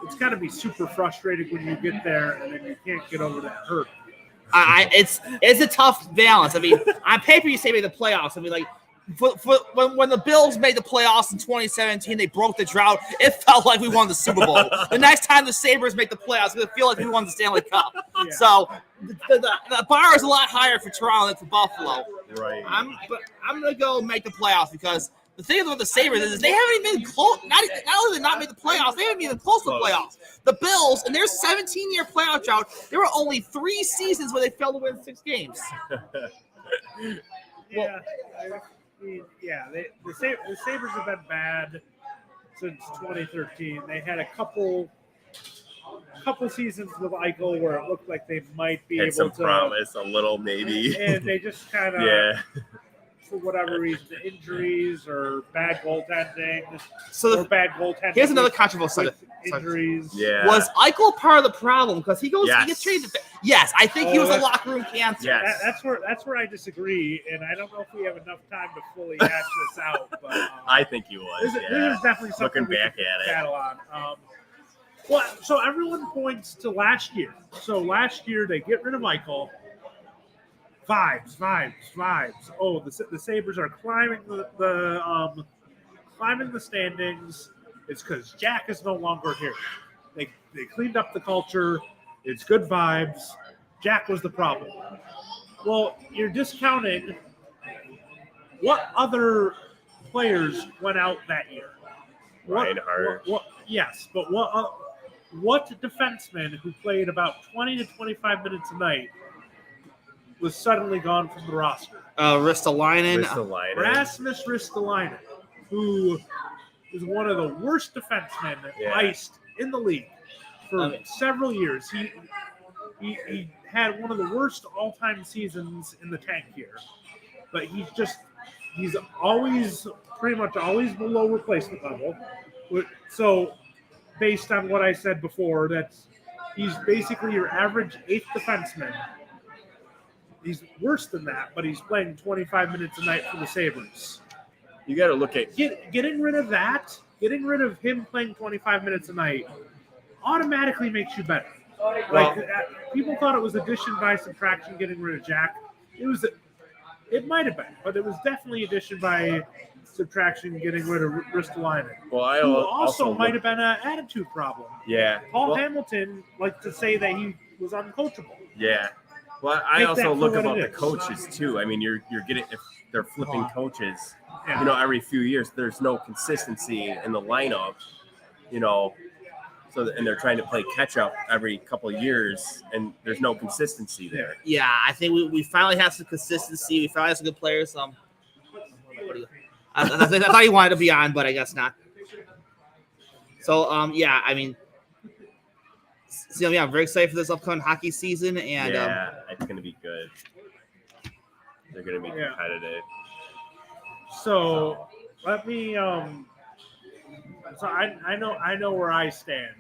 it's got to be super frustrating when you get there and then you can't get over that hurt. It's a tough balance. I mean, on paper you say make the playoffs. I mean, like when the Bills made the playoffs in 2017, they broke the drought. It felt like we won the Super Bowl. The next time the Sabres make the playoffs, it feel like we won the Stanley Cup. Yeah. So the bar is a lot higher for Toronto than for Buffalo. Right. I'm gonna go make the playoffs because the thing about the Sabres is they haven't even been close. Not only did they not make the playoffs, they haven't even close to the playoffs. The Bills, in their 17-year playoff drought, there were only 3 seasons where they failed to win 6 games. Yeah, the Sabres have been bad since 2013. They had a couple seasons with Eichel where it looked like they might be Had able some to promise, a little maybe. and they just kind of Yeah. for whatever reason, injuries or bad goaltending. So bad goaltending. Here's another controversial with injuries. Yeah. Was Eichel part of the problem? Because he Yes. gets traded. Yes, I think he was a that's- locker room cancer. Yes. That's where I disagree, and I don't know if we have enough time to fully hash this out. But I think he was. this Yeah. is definitely something Looking we back can at it. battle on. Well, so everyone points to last year. So last year they get rid of Michael. Vibes. Oh, the Sabres are climbing climbing the standings. It's because Jack is no longer here. They cleaned up the culture. It's good vibes. Jack was the problem. Well, you're discounting what other players went out that year. Reinhardt. Yes, but what defenseman who played about 20 to 25 minutes a night was suddenly gone from the roster? Ristolainen. Rasmus Ristolainen, who is one of the worst defensemen iced in the league for several years. He had one of the worst all-time seasons in the tank here, but he's pretty much always below replacement level. So, based on what I said before, he's basically your average 8th defenseman. He's worse than that, but he's playing 25 minutes a night for the Sabres. You got to look at Getting rid of that, getting rid of him playing 25 minutes a night, automatically makes you better. People thought it was addition by subtraction getting rid of Jack. It might have been, but it was definitely addition by subtraction getting rid of Ristolainen. Well, who also might have been an attitude problem. Yeah. Paul Hamilton liked to say that he was uncoachable. Yeah. Well, I Take also that for look what about it the is. coaches too. I mean, you're getting if they're flipping coaches, Yeah. every few years. There's no consistency in the lineup, So and they're trying to play catch up every couple of years, and there's no consistency there. Yeah, I think we finally have some consistency. We finally have some good players. I thought he wanted to be on, but I guess not. So, I'm very excited for this upcoming hockey season, and it's going to be good. They're going to be competitive. So let me. So I know where I stand.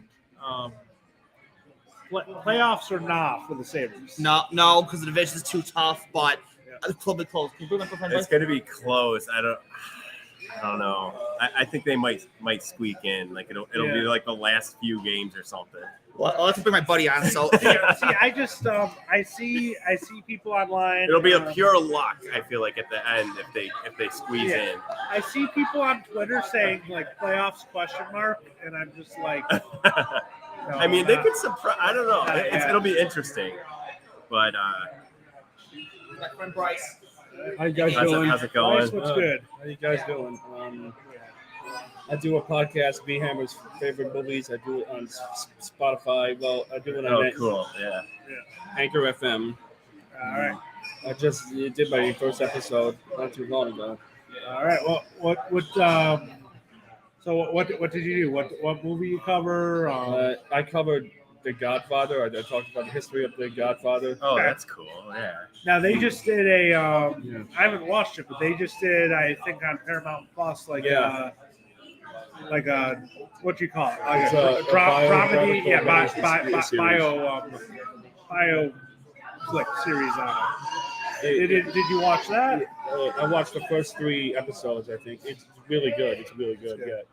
Playoffs or not for the Sabres? No, because the division is too tough. But it's a little bit close. It's going to be close. I don't know. I think they might squeak in. Like it'll be like the last few games or something. Well, I'll have to bring my buddy on. So I just I see people online. It'll be a pure luck. I feel like at the end if they squeeze in. I see people on Twitter saying like playoffs ? And I'm just like. No, I mean, they could surprise. I don't know. It'll be interesting, but. My friend Bryce. How you guys doing? How's it going? Bryce, what's good? How you guys doing? I do a podcast, B Hammer's favorite movies. I do it on Spotify. Well, I do it on cool. Yeah. Anchor FM. All right. I just did my first episode not too long ago. All right. Well, what did you do? What movie you cover? I covered The Godfather. I talked about the history of The Godfather. Oh, that's cool. Yeah. Now they just did a. Yeah. I haven't watched it, but they just did. I think on Paramount Plus, like a what do you call it? Like It's a, a dramedy, yeah, series. bio flick series on it. Did you watch that? I watched the first 3 episodes. I think it's really good. It's really good. Yeah.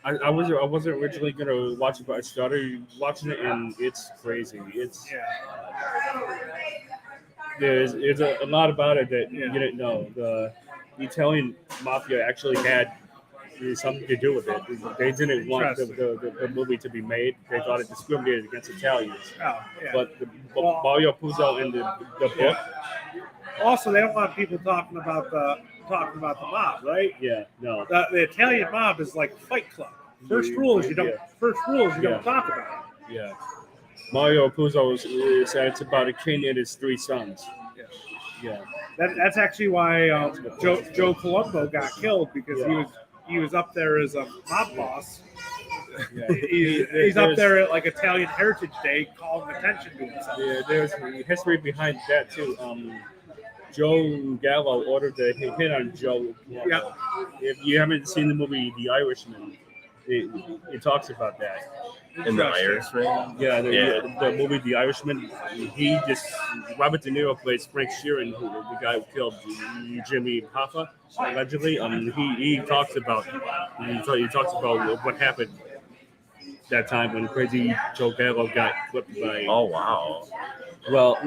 I wasn't originally gonna watch it, but I started watching it, and it's crazy. It's there's a lot about it that you didn't know. The Italian mafia actually had something to do with it. They didn't want the movie to be made. They thought it discriminated against Italians. Oh, yeah. But Mario Puzo in the book. Also, they don't want people talking about the mob, right? Yeah, no. The Italian mob is like Fight Club. First rule is you don't talk about it. Yeah. Mario Puzo said it's about a king and his 3 sons. Yeah. That's actually why Joe Colombo got killed, because he was up there as a mob boss. Yeah. He's up there at like Italian Heritage Day, calling attention to himself. Yeah, there's history behind that too. Joe Gallo ordered the hit on Joe. Yeah. If you haven't seen the movie The Irishman, it talks about that. In The Irishman? Yeah, the movie The Irishman. Robert De Niro plays Frank Sheeran, the guy who killed Jimmy Hoffa, allegedly. He talks about what happened that time when crazy Joe Gallo got flipped by. Oh wow. Well,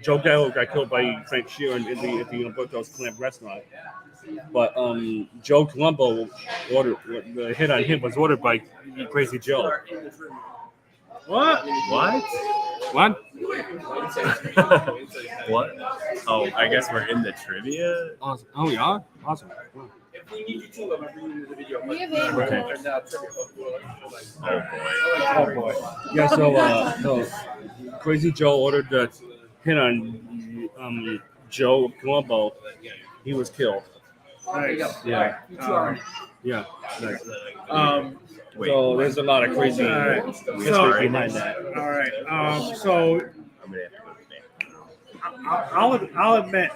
Joe Gallo got killed by Frank Sheeran at the Umberto's Clam restaurant. But Joe Colombo ordered the hit on him was ordered by Crazy Joe. What? What? What? Oh, I guess we're in the trivia. Awesome. Oh, yeah? Awesome. We have Okay. Oh boy. Yeah, so Crazy Joe ordered the hit on Joe Colombo. He was killed. Nice. Yeah. Yeah. Nice. Wait. So there's a lot of crazy history behind that. All right. So I'm gonna have to go back. I'll admit,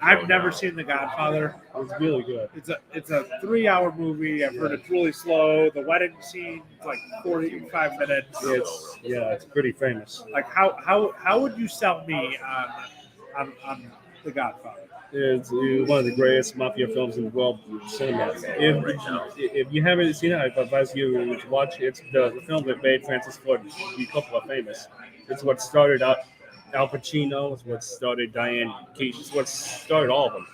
I've never seen The Godfather. It's really good. It's a 3-hour movie. I've heard it's really slow. The wedding scene is like 45 minutes. It's pretty famous. Like how would you sell me on The Godfather? It's one of the greatest mafia films in the world cinema. If you haven't seen it, I advise you to watch it. It's the film that made Francis Ford Coppola famous. It's what started out Al Pacino. It's what started Diane Keaton. It's what started all of them.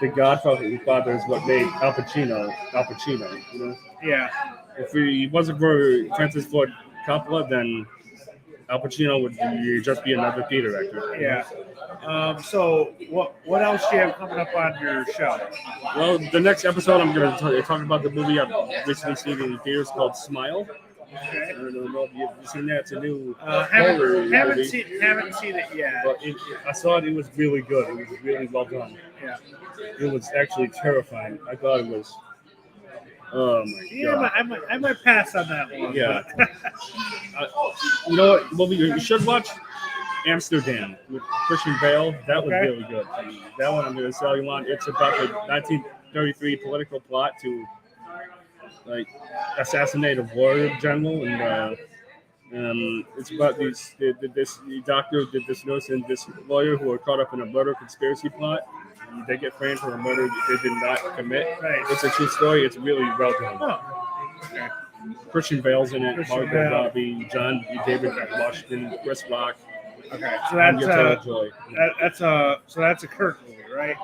The Godfather is what made Al Pacino. You know? Yeah. If he wasn't for Francis Ford Coppola, then Al Pacino would just be another theater actor. Yeah. So what else do you have coming up on your show? Well, the next episode I'm going to talk about the movie I've recently seen in the theaters called Smile. Okay. I don't know if you've seen that. It's a new Haven't movie. seen it yet. But I saw it. It was really good. It was really well done. Yeah. It was actually terrifying. I thought it was. Oh my god. I might pass on that one. Yeah. You know what movie you should watch? Amsterdam with Christian Bale. That was really good. That one I'm going to sell you on. It's about the 1933 political plot to assassinate a war general, and it's about this doctor, this nurse, and this lawyer who are caught up in a murder conspiracy plot. They get framed for a murder they did not commit. Right. It's a true story. It's really well done. Oh. Okay. Christian Bale's in it. Margot Robbie, David Washington, Chris Rock. Okay, so that's a Kirk movie, right?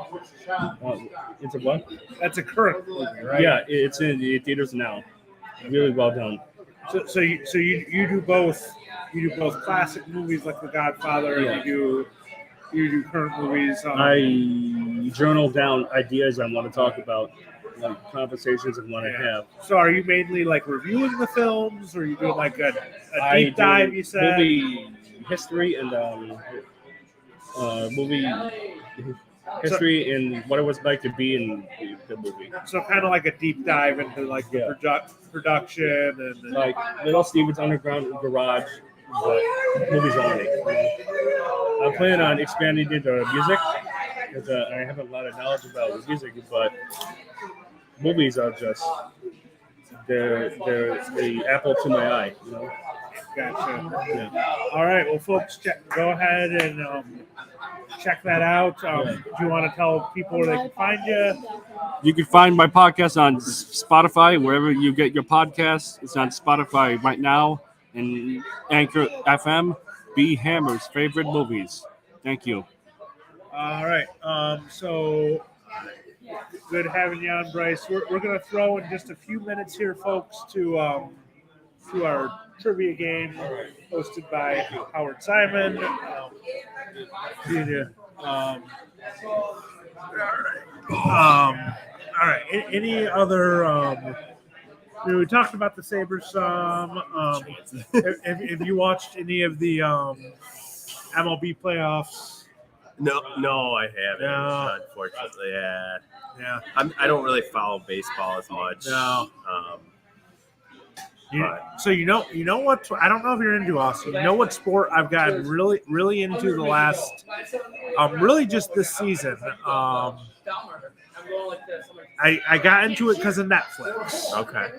It's a what? That's a Kirk movie, right? Yeah, it's in the theaters now. Really well done. So you do both. You do both classic movies like The Godfather, and you do current movies. I journal down ideas I want to talk about, like conversations I want to have. So are you mainly like reviewing the films, or are you doing like a deep dive? You said movie history and movie. history and what it was like to be in the movie. So kind of like a deep dive into like the production and Like Little Steven's Underground Garage, but movies only. I'm planning on expanding into music because I have a lot of knowledge about music, but movies are just they're the apple to my eye. You know? Gotcha. Yeah. All right, well, folks, go ahead and check that out. Do you want to tell people where they can find you? You can find my podcast on Spotify, wherever you get your podcasts. It's on Spotify right now, and Anchor FM. B Hammer's favorite movies. Thank you. All right. So good having you on, Bryce. We're going to throw in just a few minutes here, folks, to our trivia game hosted by Howard Simon. All right. Any other? We talked about the Sabres some. Have you watched any of the MLB playoffs? No, I haven't. No. Unfortunately, Yeah. I don't really follow baseball as much. No. So you know what? I don't know if you're into Austin. You know what sport I've gotten really, really into the last, really just this season. I got into it because of Netflix. Okay.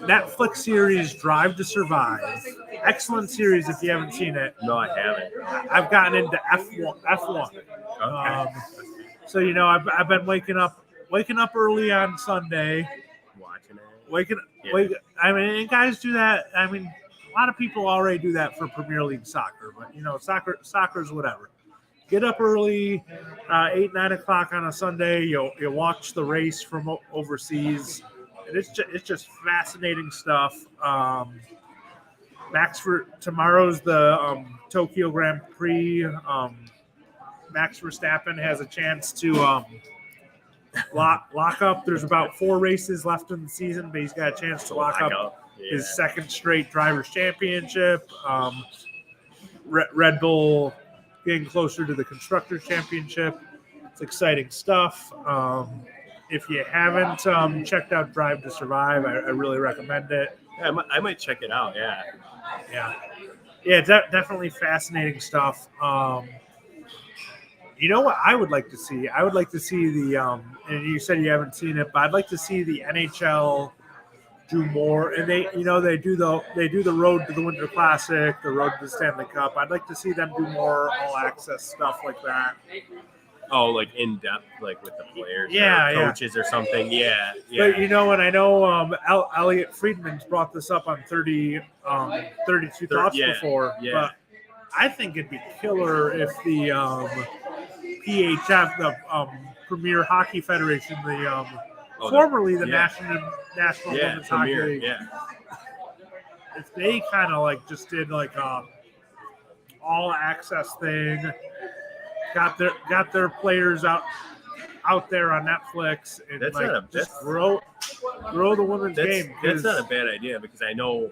Netflix series Drive to Survive. Excellent series if you haven't seen it. No, I haven't. I've gotten into F1. Okay. So I've been waking up early on Sunday. Watching it. And guys do that. I mean, a lot of people already do that for Premier League soccer, but soccer's whatever. Get up early, 8, 9 o'clock on a Sunday. You'll watch the race from overseas. And it's just fascinating stuff. Tomorrow's the Tokyo Grand Prix. Max Verstappen has a chance to lock up. There's about 4 races left in the season, but he's got a chance to lock up his second straight drivers' championship. Red Bull getting closer to the constructors' championship. It's exciting stuff. If you haven't checked out Drive to Survive, I really recommend it. Yeah, I might check it out. Yeah. Definitely fascinating stuff. You know what I would like to see? I would like to see the and you said you haven't seen it, but I'd like to see the NHL do more. And they do the road to the Winter Classic, the road to the Stanley Cup. I'd like to see them do more all access stuff like that. Oh, like in depth, like with the players, or coaches, or something. Yeah. But and I know Elliot Friedman's brought this up on 32 Thoughts before. Yeah. But I think it'd be killer if the PHF, the Premier Hockey Federation, formerly the National Women's Hockey League, if they kind of just did a all access thing, got their players out there on Netflix and just grow the women's game. That's not a bad idea because I know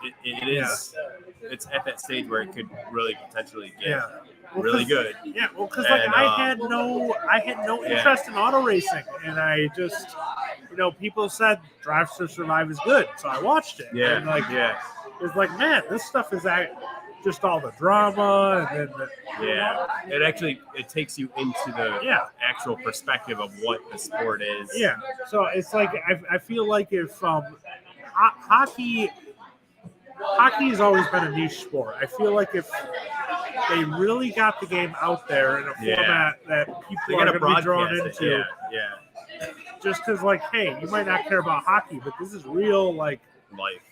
it is. It's at that stage where it could really potentially get really good. Yeah, well, because I had no interest in auto racing, and I just people said Drive to Survive is good, so I watched it. Yeah, and it's like, man, this stuff is just all the drama, and then it takes you into the actual perspective of what the sport is. Yeah, so it's like I feel like if hockey has always been a niche sport. I feel like if they really got the game out there in a format that people are going to be drawn into, just because hey, you might not care about hockey, but this is real life.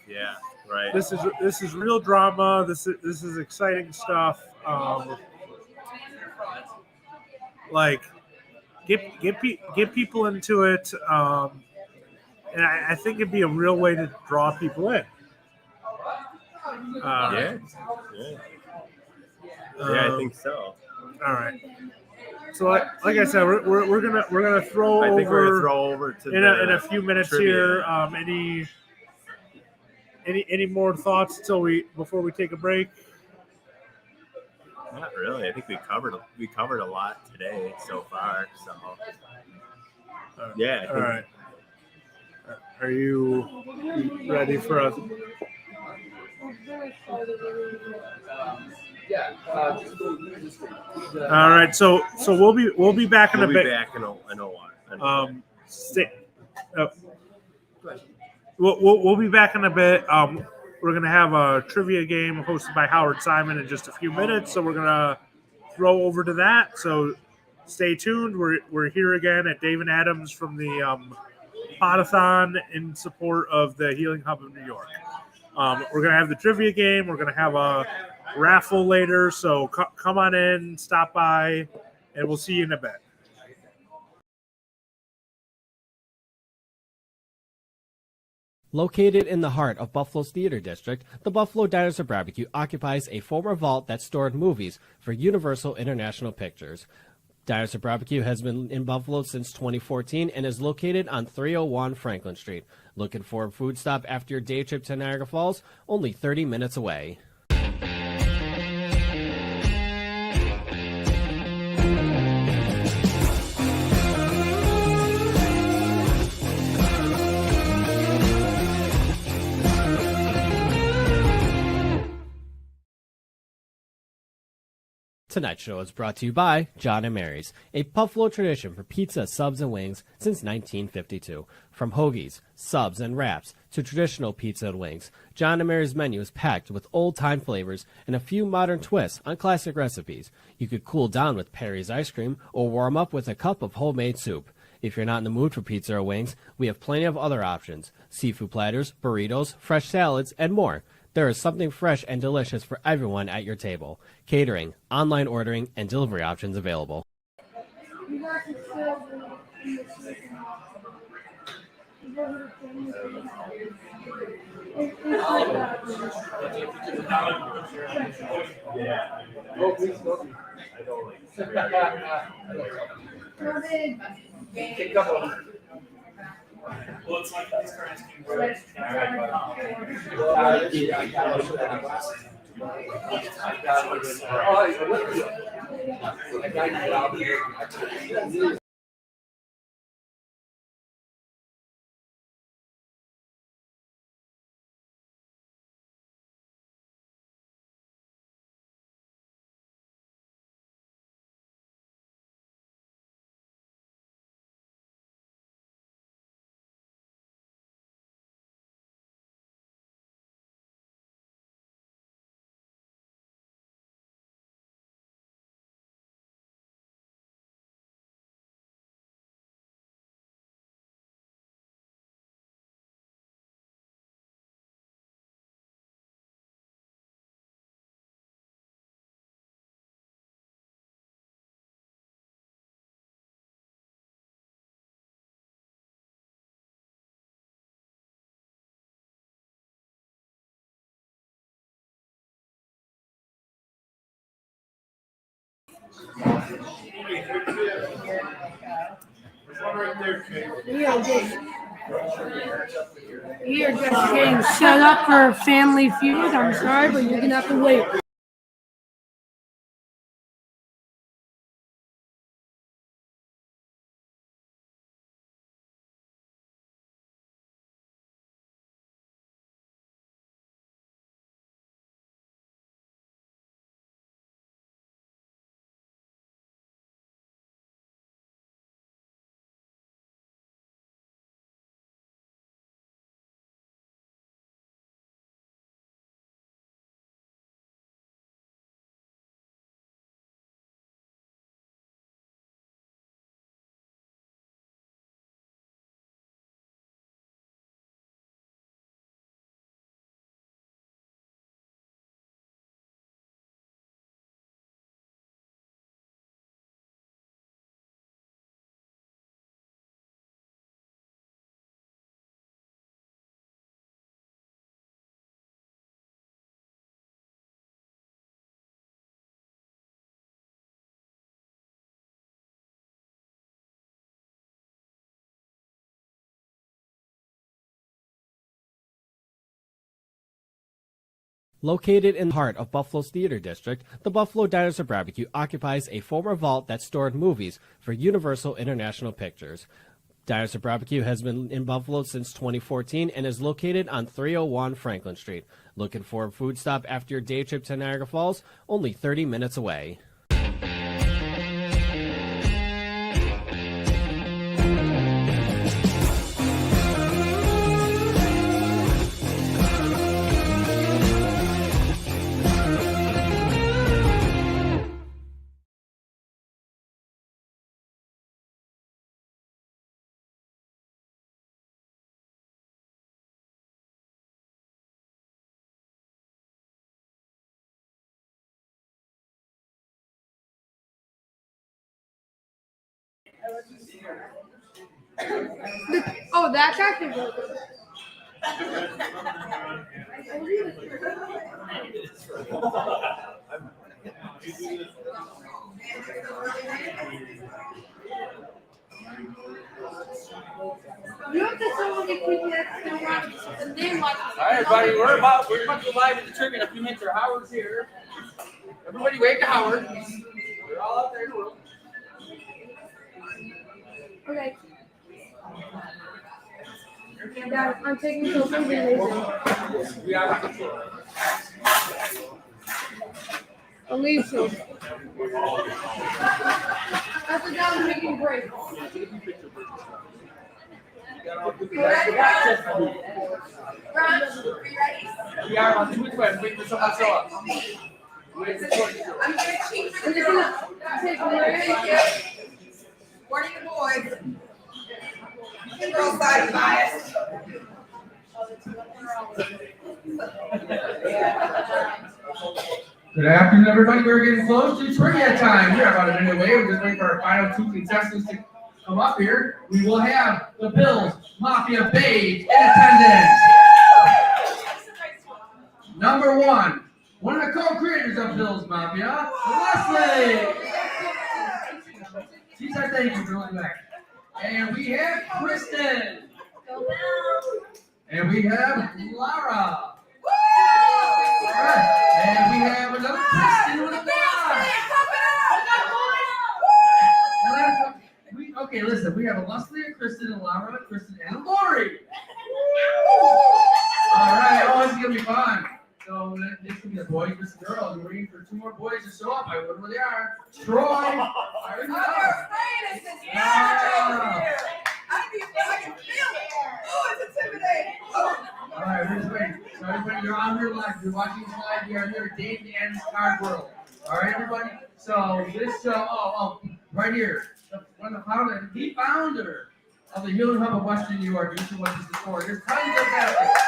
Yeah. Right. This is real drama. This is exciting stuff. Get people into it, and I think it'd be a real way to draw people in. I think so. All right. So, like I said, we're gonna throw I think over. We're gonna throw over to in a few minutes trivia. Here. Any more thoughts before we take a break? Not really. I think we covered a lot today so far. So yeah. All right. Are you ready for us? All right. So we'll be back in a bit. We'll be back in a while. Stay, we'll be back in a bit. We're gonna have a trivia game hosted by Howard Simon in just a few minutes, so we're gonna throw over to that. So stay tuned. We're here again at Dave and Adams from the A Thon in support of the Healing Hub of New York. We're gonna have the trivia game. We're gonna have a raffle later. So come on in, stop by, and we'll see you in a bit. Located in the heart of Buffalo's Theater District, the Buffalo Dinosaur Barbecue occupies a former vault that stored movies for Universal International Pictures. Dinosaur Barbecue has been in Buffalo since 2014 and is located on 301 Franklin Street. Looking for a food stop after your day trip to Niagara Falls? Only 30 minutes away. Tonight's show is brought to you by John and Mary's, a Buffalo tradition for pizza, subs, and wings since 1952. From hoagies, subs, and wraps to traditional pizza and wings, John and Mary's menu is packed with old-time flavors and a few modern twists on classic recipes. You could cool down with Perry's ice cream or warm up with a cup of homemade soup. If you're not in the mood for pizza or wings, we have plenty of other options: seafood platters, burritos, fresh salads, and more. There is something fresh and delicious for everyone at your table. Catering, online ordering, and delivery options available. We are just getting set up for Family Feud. I'm sorry, but you're gonna have to wait. Located in the heart of Buffalo's Theater District, the Buffalo Dinosaur Barbecue occupies a former vault that stored movies for Universal International Pictures. Dinosaur Barbecue has been in Buffalo since 2014 and is located on 301 Franklin Street. Looking for a food stop after your day trip to Niagara Falls? Only 30 minutes away. Oh, that's actually really good. You have to tell me quickly the name like. All right, everybody, we're about to go live in the trivia in a few minutes. Howard's here. Everybody wave to Howard. We're all out there in the world. Okay. Yeah, I'm taking social media. We are. Alicia. That's the guy who's making break. We are on 2 weeks away. Wait for someone to show up. I'm gonna cheat for I'm the just gonna take Morning, boys. The girl side is biased. Good afternoon, everybody. We're getting close to trivia time. We're about a minute away. We're just waiting for our final 2 contestants to come up here. We will have the Bills Mafia Babes in attendance. Number one of the co-creators of Bills Mafia, Leslie. She said thank you for coming back. And we have Kristen. And we have Lara. All right. And we have another Kristen with a bar. Okay, listen, we have a Leslie, a Kristen, a Lara, a Kristen, and a Lori. All right, oh, this is going to be fun. So this is going to be the boys versus girls. We're waiting for 2 more boys to show up. I wonder where they are. Troy. Oh, you're afraid of this. Yeah. I can feel it. Oh, it's intimidating. Oh. All right, we're just waiting. So everybody, you're on your live. You're watching this live. We are here at Dave and Card World. All right, everybody. So this, right here, the founder of the Healing Hub of Western New York. This is what this is for. There's tons of baskets.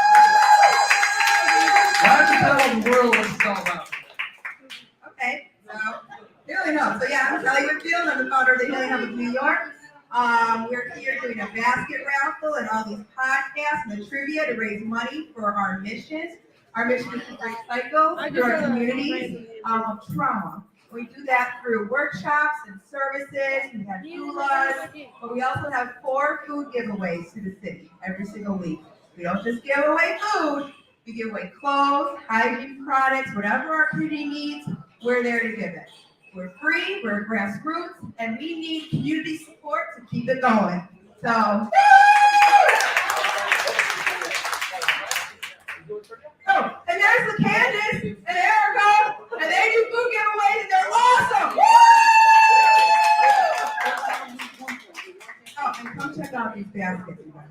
Why don't you tell the world what it's all about? Okay, so Healing Hub. So yeah, I'm Kelly Whitfield. I'm the founder of the Healing Hub of New York. We're here doing a basket raffle and all these podcasts and the trivia to raise money for our mission. Our mission is to break cycles through our communities of trauma. We do that through workshops and services. We have doulas, but we also have 4 food giveaways to the city every single week. We don't just give away food. We give away clothes, hygiene products, whatever our community needs, we're there to give it. We're free, we're grassroots, and we need community support to keep it going. So, oh, and there's the Candace and Erica, and they do food giveaways, and they're awesome. Oh, and come check out these baskets, you guys.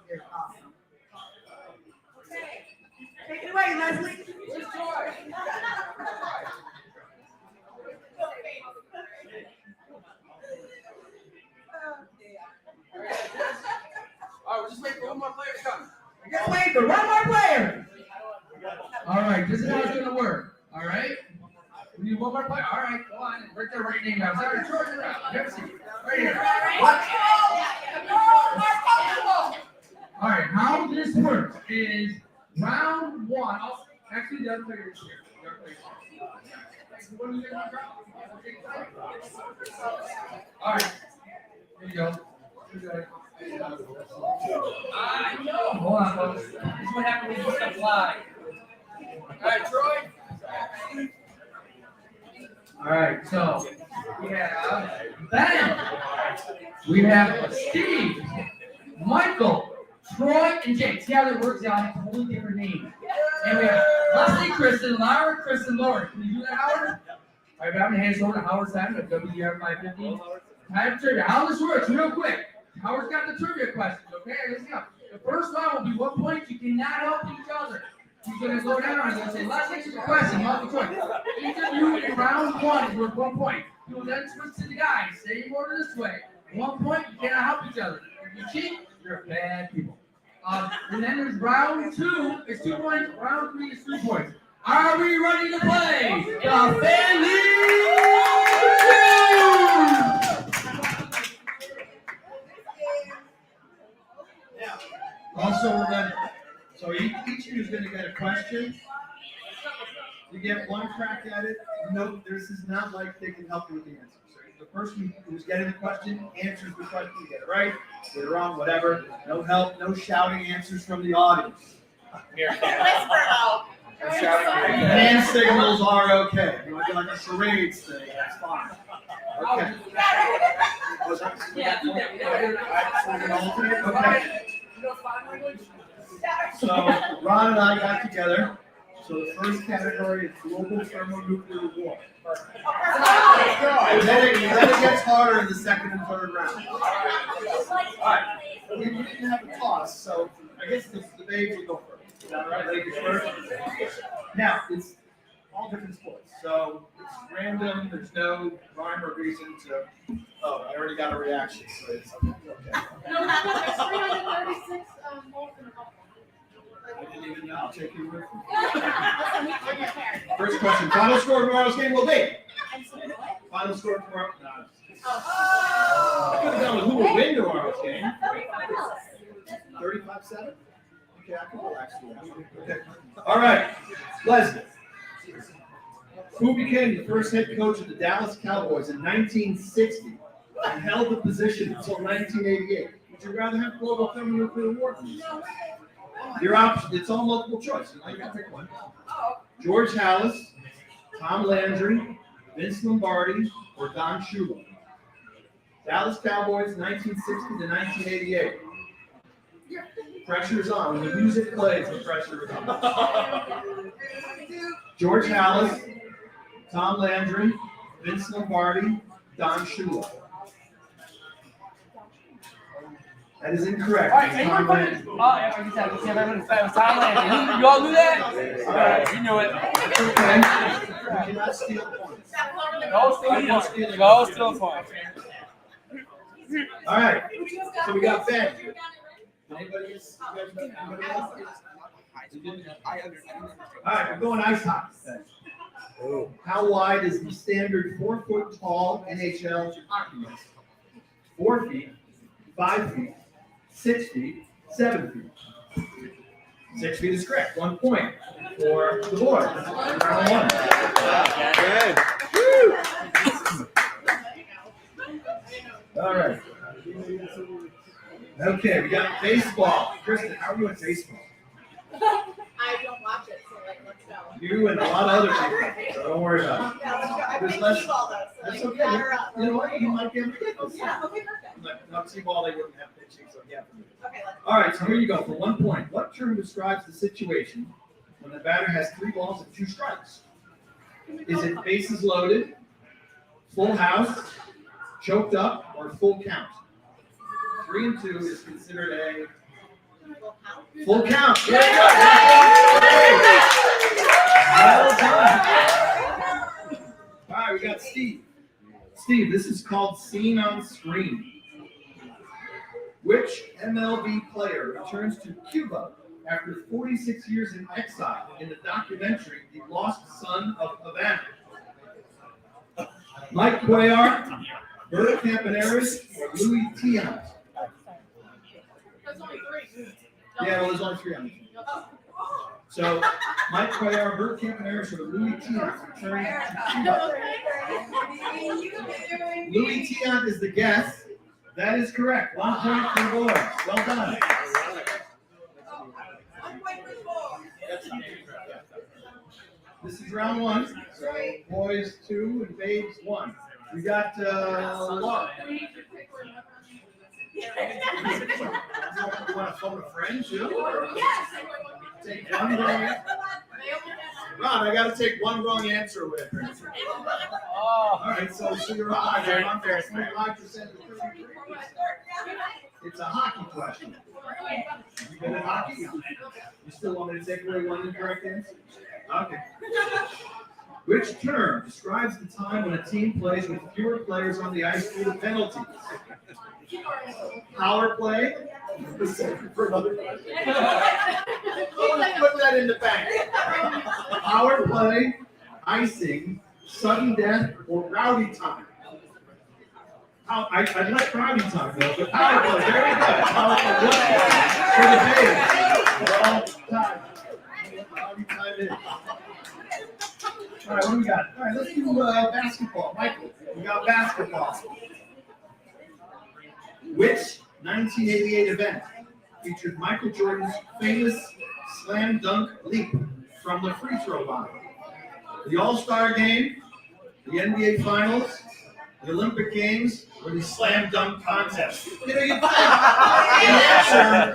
They're awesome. Take it away, Leslie. All right, we're just waiting for one more player to come. Just wait for one more player. All right, this is how it's going to work. All right? We need one more player. All right, go on. Right there, right name down. Sorry, George, you're out. Have a seat. Right here. What? All right, how this works is round 1. Oh, actually, the other player is here. The other player is here. What are you going to drop? All right. Here you go. I know. Hold on, folks. This is what happens when you put up live. right, Troy. All right, so we have Ben. We have Steve, Michael, Troy, and Jake. See how that works? They all have totally different names. And we have Leslie, Kristen, Laura, Kristen, Lauren. Can you do that, Howard? All right, I'm going to hand this over to Howard Simon of WDR 550. Time for trivia. How this works, real quick. Howard's got the trivia questions, okay? Listen up. The first one will be 1 point. You cannot help each other. He's going to go down and he's going to say, let's answer the question, multiple choice. Each of you in round 1 is worth 1 point. You will then switch to the guys. Same order this way. 1 point, you cannot help each other. If you cheat, you're bad people. And then there's round 2, it's 2 points. Round 3 is 3 points. Are we ready to play the family Now, also remember, so each of you is going to get a question. You get one crack at it. No, this is not like they can help you with the answer. So the person who's getting the question answers the question. You get it right, get it wrong, whatever. No help, no shouting answers from the audience. Hand signals are okay. You want to do like a charades thing, that's fine. Okay. Okay. So Ron and I got together. So the first category is global thermonuclear war. And then it gets harder in the second and third round. All right. We didn't have a toss, so I guess the babes will go first. Is that right? Ladies first. Now it's all different sports, so it's random. There's no rhyme or reason to. Oh, I already got a reaction. So it's okay. No, there's 336 volts in a bubble. I didn't even know. I'll take your word for it. First question. Final score of tomorrow's game will be? Final score of tomorrow. No. I could have done with who will win tomorrow's game. 35-7? Okay, I can relax to that. Okay. All right. Leslie. Who became the first head coach of the Dallas Cowboys in 1960 and held the position until 1988? Would you rather have global thermonuclear war? Your option, it's all multiple choice. You got to pick one. George Halas, Tom Landry, Vince Lombardi, or Don Shula. Dallas Cowboys, 1960 to 1988. Pressure's on. When the music plays, the pressure is on. George Halas, Tom Landry, Vince Lombardi, Don Shula. That is incorrect. All right, anyone put it? Oh, yeah, I just had Tom Landry. You all knew that? All right, you knew it. Okay. You cannot steal points. Go steal points. All right. So we got Ben. Anybody else? All right, we're going ice hockey. How wide is the standard 4-foot tall NHL hockey rink? 4 feet, 5 feet, 6 feet, 7 feet. 6 feet is correct. 1 point for the board. Round 1. Good. All right. Okay, we got baseball. Kristen, how are you at baseball? I don't watch it, so like, let's go. You and a lot of other people, so don't worry about it. Yeah, let's go. I There's play less- t-ball though, so That's like, okay. batter up. You know what? You might get ridiculous. Yeah, okay, perfect. Not T-ball, they wouldn't have pitching, so yeah. Okay, let's All right, so here you go for 1 point. What term describes the situation when the batter has 3 balls and 2 strikes? Is it bases loaded, full house, choked up, or full count? 3 and 2 is considered a full count. Well done. All right, we got Steve. Steve, this is called Scene on Screen. Which MLB player returns to Cuba after 46 years in exile in the documentary The Lost Son of Havana? Mike Cuellar, Bert Campaneris, or Louis Tiant? There's only 3. Yeah, well, there's only 3 on the team. So, Mike Cuellar, Bert Campaneris, or Louis Tiant returning to Cuba? Louis Tiant is the guess. That is correct. 1 point for the boys. Well done. 1 point for the ball. This is round one. So boys 2 and babes 1. We got Laura. You want to phone a friend too? Take one wrong answer. Ron, I got to take one wrong answer with her. All right, so your odds are 25% to 33. It's a hockey question. You good at hockey? You still want me to take away one incorrect answer? Okay. Which term describes the time when a team plays with fewer players on the ice due to penalties? Power play? For another question. Put that in the bank. Power play, icing, sudden death, or rowdy time? I'd let rowdy time go, but power play, very good. Power play, for the Bays. Wrong time. Rowdy time is. All right, what do we got? All right, let's do basketball. Michael, we got basketball. Which 1988 event featured Michael Jordan's famous slam dunk leap from the free throw line? The All-Star Game, the NBA Finals, the Olympic Games, or the slam dunk contest? You know, you think the answer,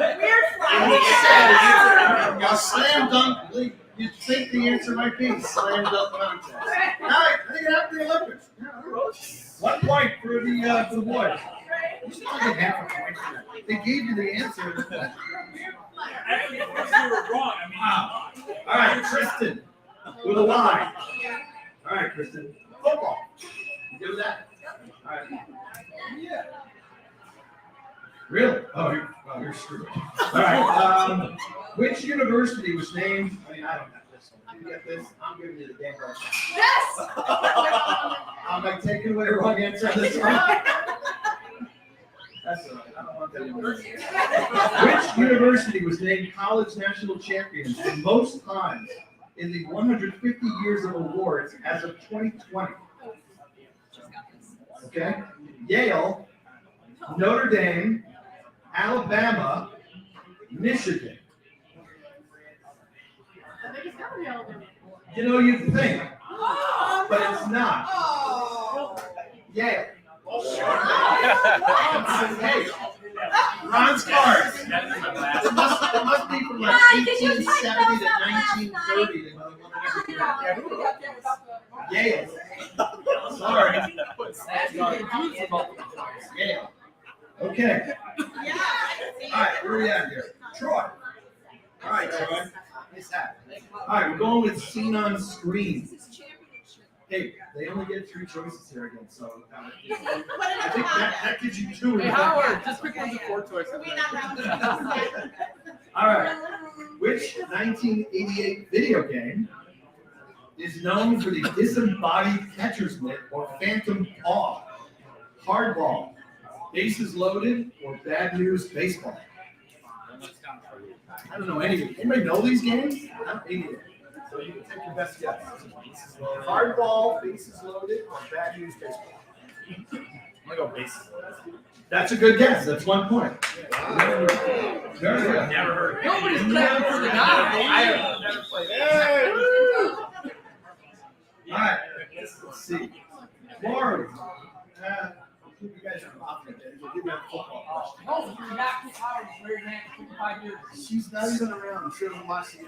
when he says a slam dunk leap, you'd think the answer might be slam dunk contest. All right, I think it happened in the Olympics. 1 point for the boys. You still get half a point for that. They gave you the answer. Wow. All right, Kristen, with a Y. All right, Kristen. Football. You do that? All right. Yeah. Really? Oh, you're screwed. All right. Which university was named? I mean, I don't have this one. You get this? I'm giving you the game right now. Yes! I'm like taking away the wrong answer on this one. That's all right. I don't want that university. Which university was named college national champions the most times in the 150 years of awards as of 2020? Okay. Yale, Notre Dame, Alabama, Michigan. You know, you'd think, but it's not. Yale. Hey, Ron's cards. It must be from like 1870 to 1930. Yale. Sorry. Yale. Okay. All right, where are we at here? Troy. All right, Troy. Nice hat. All right, we're going with Seen on Screen. Hey, they only get 3 choices here again, so I think that gives you 2. Hey, Howard, just pick one of the 4 choices. All right. Which 1988 video game is known for the disembodied catcher's mitt or phantom paw? Hardball, bases loaded, or bad news baseball? I don't know any of them. Anybody know these games? Not any of them. So you can take your best guess. Hardball, bases loaded, or bad news baseball? I'm gonna go bases loaded. That's a good guess. That's 1 point. Very good. Never heard of it. Nobody's playing for the guy. I have never played it. All right. Let's see. Lauren. You guys are confident. We'll give you a football question. She's not even around. I'm sure we'll watch the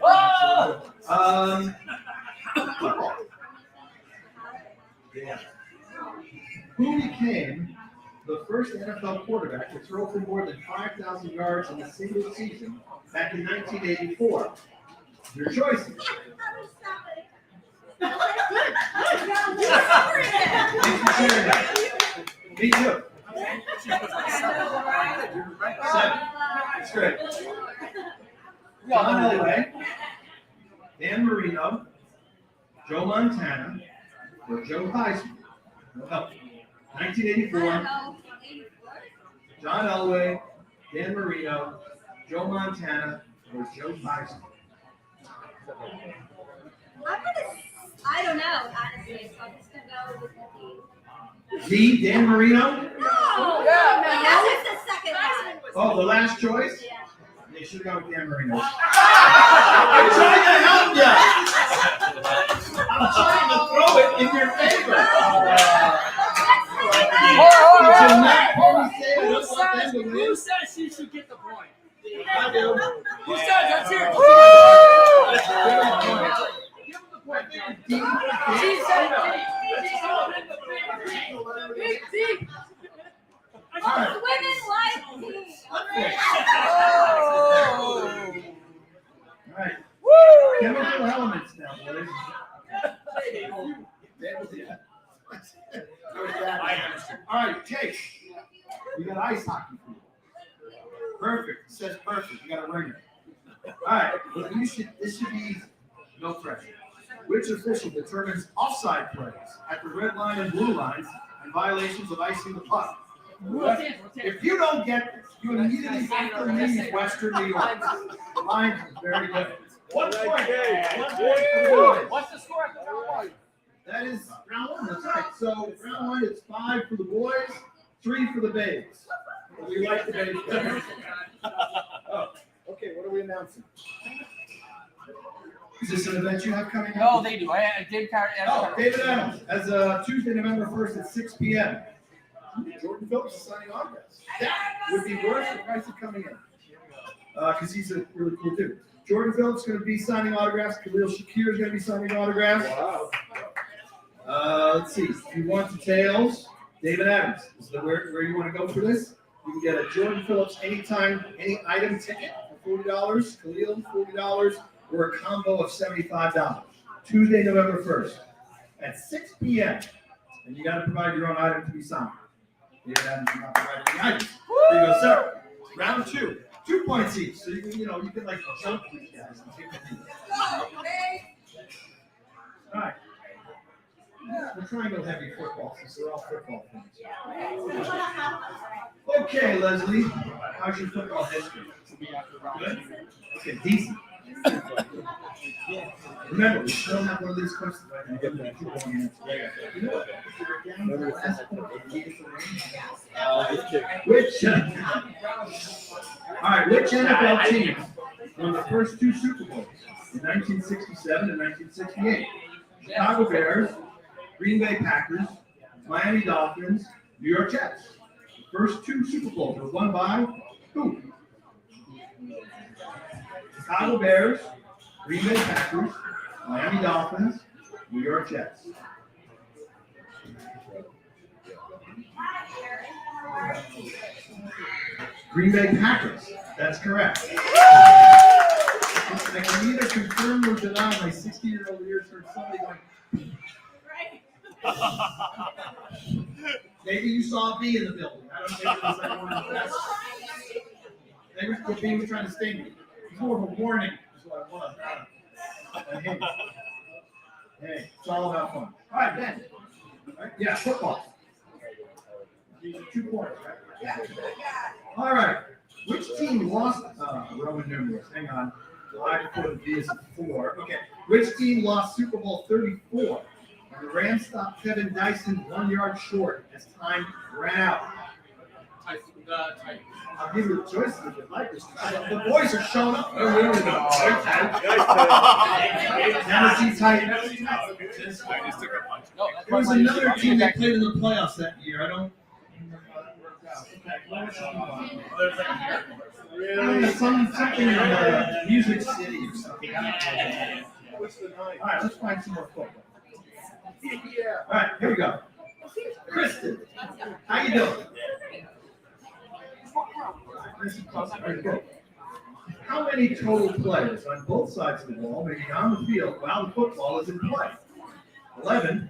football. Yeah. Who became the first NFL quarterback to throw for more than 5,000 yards in a single season back in 1984? Your choices. Me too. 7. That's great. John Elway, Dan Marino, Joe Montana, or Joe Heisman. No help. 1984. John Elway, Dan Marino, Joe Montana, or Joe Heisman. I don't know, honestly. So I'm just gonna go with the Dan Marino? No, that was the second one. Oh, the last choice? Yeah. They should have gone with Dan Marino. I'm trying to help you. I'm trying to throw it in your favor. Who says she should get the point? I do. Who says that's here? Give him the point. She said big D. Women like me. All right. Chemical elements now, boys. All right, Chase. We got ice hockey for you. Perfect. It says perfect. You got a ringer. All right. Well, this should be easy. No pressure. Which official determines offside plays at the red line and blue lines and violations of icing the puck? If you don't get this, you immediately have to leave Western New York. The line is very good. 1 point. 1 point for the boys. What's the score after round one? That is round one. That's right. So round one is 5 for the boys, 3 for the babes. We like the babes better. Oh, okay. What are we announcing? Is this an event you have coming up? No, they do. I did carry. Oh, David Adams, as Tuesday, November 1st at 6 p.m. Jordan Phillips is signing autographs. That would be worth the price of coming in. Because he's a really cool dude. Jordan Phillips is going to be signing autographs. Khalil Shakir is going to be signing autographs. Wow. Let's see. If you want details, David Adams is where you want to go for this. You can get a Jordan Phillips anytime, any item ticket for $40. Khalil, $40. Or a combo of $75. Tuesday, November 1st at 6 p.m. And you got to provide your own item to be signed. David Adams is not providing the items. There you go, sir. Round 2. 2 points each. So you can like jump these guys and take the lead. All right. We're trying to heavy football since they're all football things. Okay, Leslie. How's your football history? Good? Okay, decent. Remember, we still have one of these questions right now. Which NFL team won the first 2 Super Bowls in 1967 and 1968? Chicago Bears, Green Bay Packers, Miami Dolphins, New York Jets. The first 2 Super Bowls were won by who? Chicago Bears, Green Bay Packers, Miami Dolphins, New York Jets. Green Bay Packers. That's correct. I can neither confirm or deny my 60-year-old ears heard somebody going. Maybe you saw a bee in the building. I don't know if it was like one of the best. Maybe the bee was trying to sting me. It's more of a warning, is what it was. Hey, it's all about fun. All right, Ben. All right, yeah, football. These are 2 points, right? Yeah. All right. Which team lost Roman numerals? Hang on. I put the is 4. Okay. Which team lost Super Bowl 34? And the Rams stopped Kevin Dyson 1 yard short as time ran out. I'll give you the choices if you'd like this. The boys are showing up. Oh, really? Tennessee Titans. There was another team that played in the playoffs that year. I don't. Something in Music City or something. All right, let's find some more football. All right, here we go. Kristen, how you doing? How many total players on both sides of the ball may be on the field while the football is in play? 11,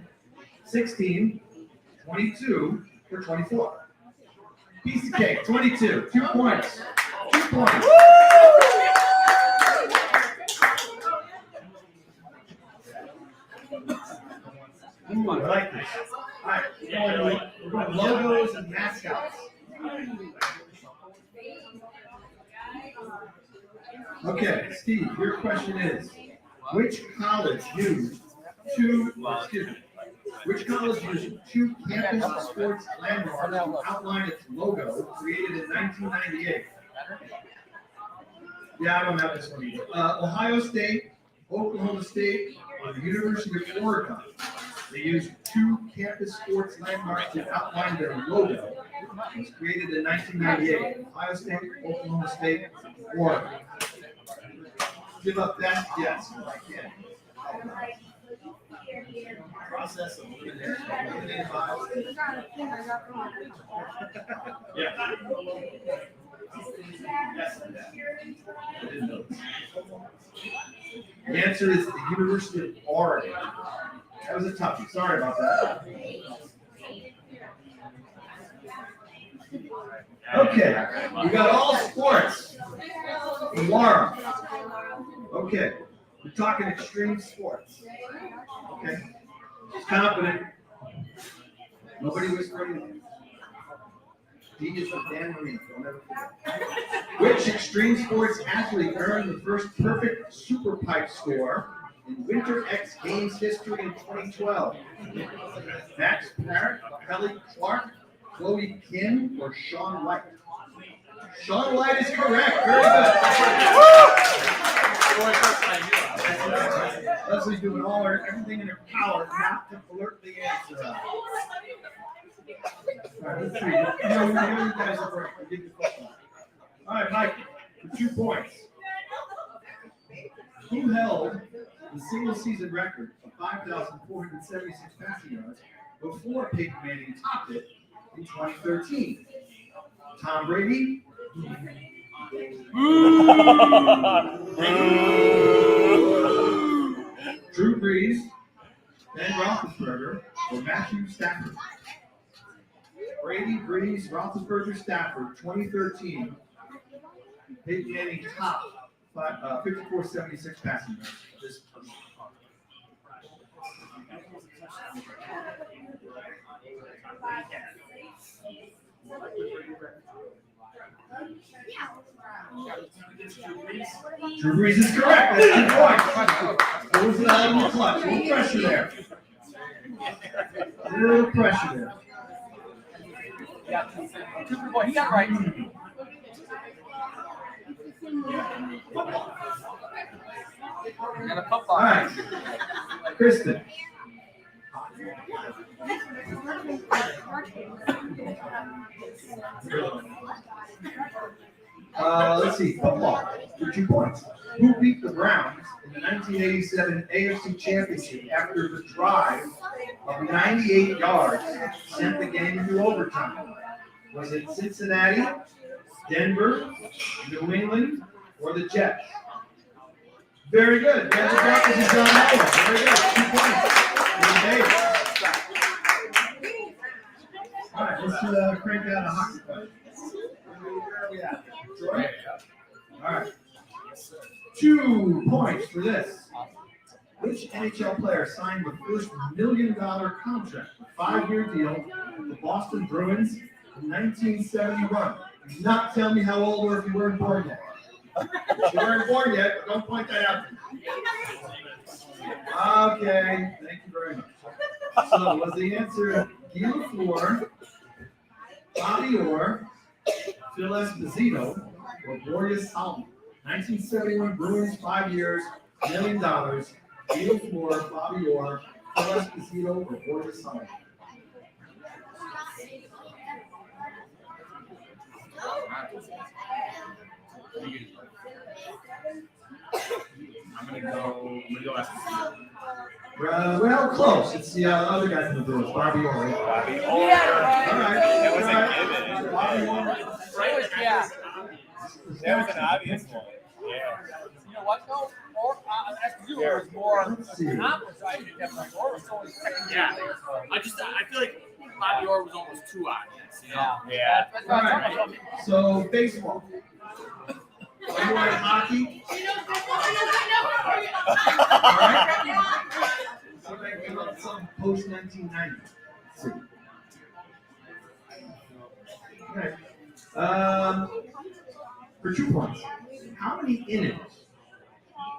16, 22, or 24? Piece of cake, 22. 2 points. 2 points. Ooh, I like this. All right, we're going logos and mascots. Okay, Steve, your question is, which college used 2 campus sports landmarks to outline its logo created in 1998? Yeah, I don't have this one either. Ohio State, Oklahoma State, for the University of Oregon. They used 2 campus sports landmarks to outline their logo. It was created in 1998. Ohio State, Oklahoma State, Oregon. Give up best guess if I can. Process of eliminating files. Yeah. Yes. I didn't know. The answer is the University of Oregon. That was a toughie. Sorry about that. Okay, we got all sports. Laura. Okay, we're talking extreme sports. Okay, just confident. Nobody whispering. D is for Dan Marie. Don't ever forget. Which extreme sports athlete earned the first perfect super pipe score in Winter X Games history in 2012? Max Parrott, Kelly Clark, Chloe Kim, or Sean White? Sean White is correct. Very good. Leslie's doing everything in her power not to alert the answer out. All right, let's see. You guys are break. I'll give you football. All right, Mike, for 2 points. Who held the single season record of 5,476 passing yards before Peyton Manning topped it in 2013? Tom Brady, Drew Brees, Ben Roethlisberger, or Matthew Stafford? Brady, Brees, Roethlisberger, Stafford, 2013. Peyton Manning topped 5,476 passing yards. Drew Brees is correct. That's 2 points. Those are out of the clutch. A little pressure there. A little pressure there. He got right. All right. Kristen. Let's see. Football for 2 points. Who beat the Browns in the 1987 AFC Championship after the drive of 98 yards sent the game into overtime? Was it Cincinnati, Denver, New England, or the Jets? Very good. Denver Broncos is on that one. Very good. 2 points. All right, let's crank out a hockey question. Where are we at? Troy? All right. 2 points for this. Which NHL player signed the first $1 million contract, a 5-year deal with the Boston Bruins in 1971? Do not tell me how old or if you weren't born yet. If you weren't born yet, but don't point that out to me. Okay, thank you very much. So, was the answer Guy Lafleur, Bobby Orr, Phil Esposito, or Boreas Salmon? 1971 Bruins, 5 years, $1 million. Guy Lafleur, Bobby Orr, Phil Esposito, or Boreas Salmon? I'm gonna go Esposito. Well, close. It's the other guy from the Bruins, Bobby Orr. Bobby Orr. Yeah. All right. That was a given. Bobby Orr. Yeah. That was an obvious one. Yeah. You know what though? Esposito was more accomplished. I think definitely. Orr was only second. Yeah. I feel like Bobby Orr was almost too obvious. You know? Yeah. All right. So baseball. Are you on hockey? All right. We want some post 1990. Let's see. Okay. For 2 points, how many innings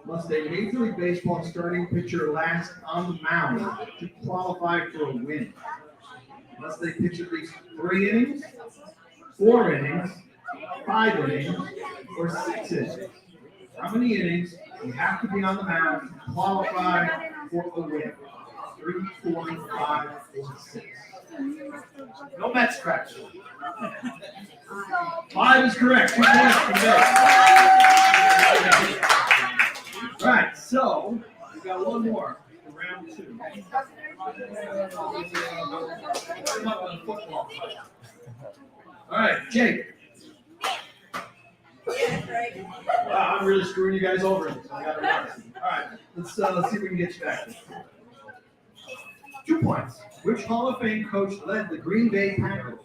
must a Major League Baseball starting pitcher last on the mound to qualify for a win? Must they pitch at least 3 innings, 4 innings, 5 innings, or 6 innings? How many innings you have to be on the mound to qualify for the win. 3, 4, 5, 4, 6. No Mets cracks. 5 is correct. 2 points for the Mets. All right, so we got one more for round 2. All right, Jake. Wow, I'm really screwing you guys over. So I got to All right, let's see if we can get you back. 2 points. Which Hall of Fame coach led the Green Bay Packers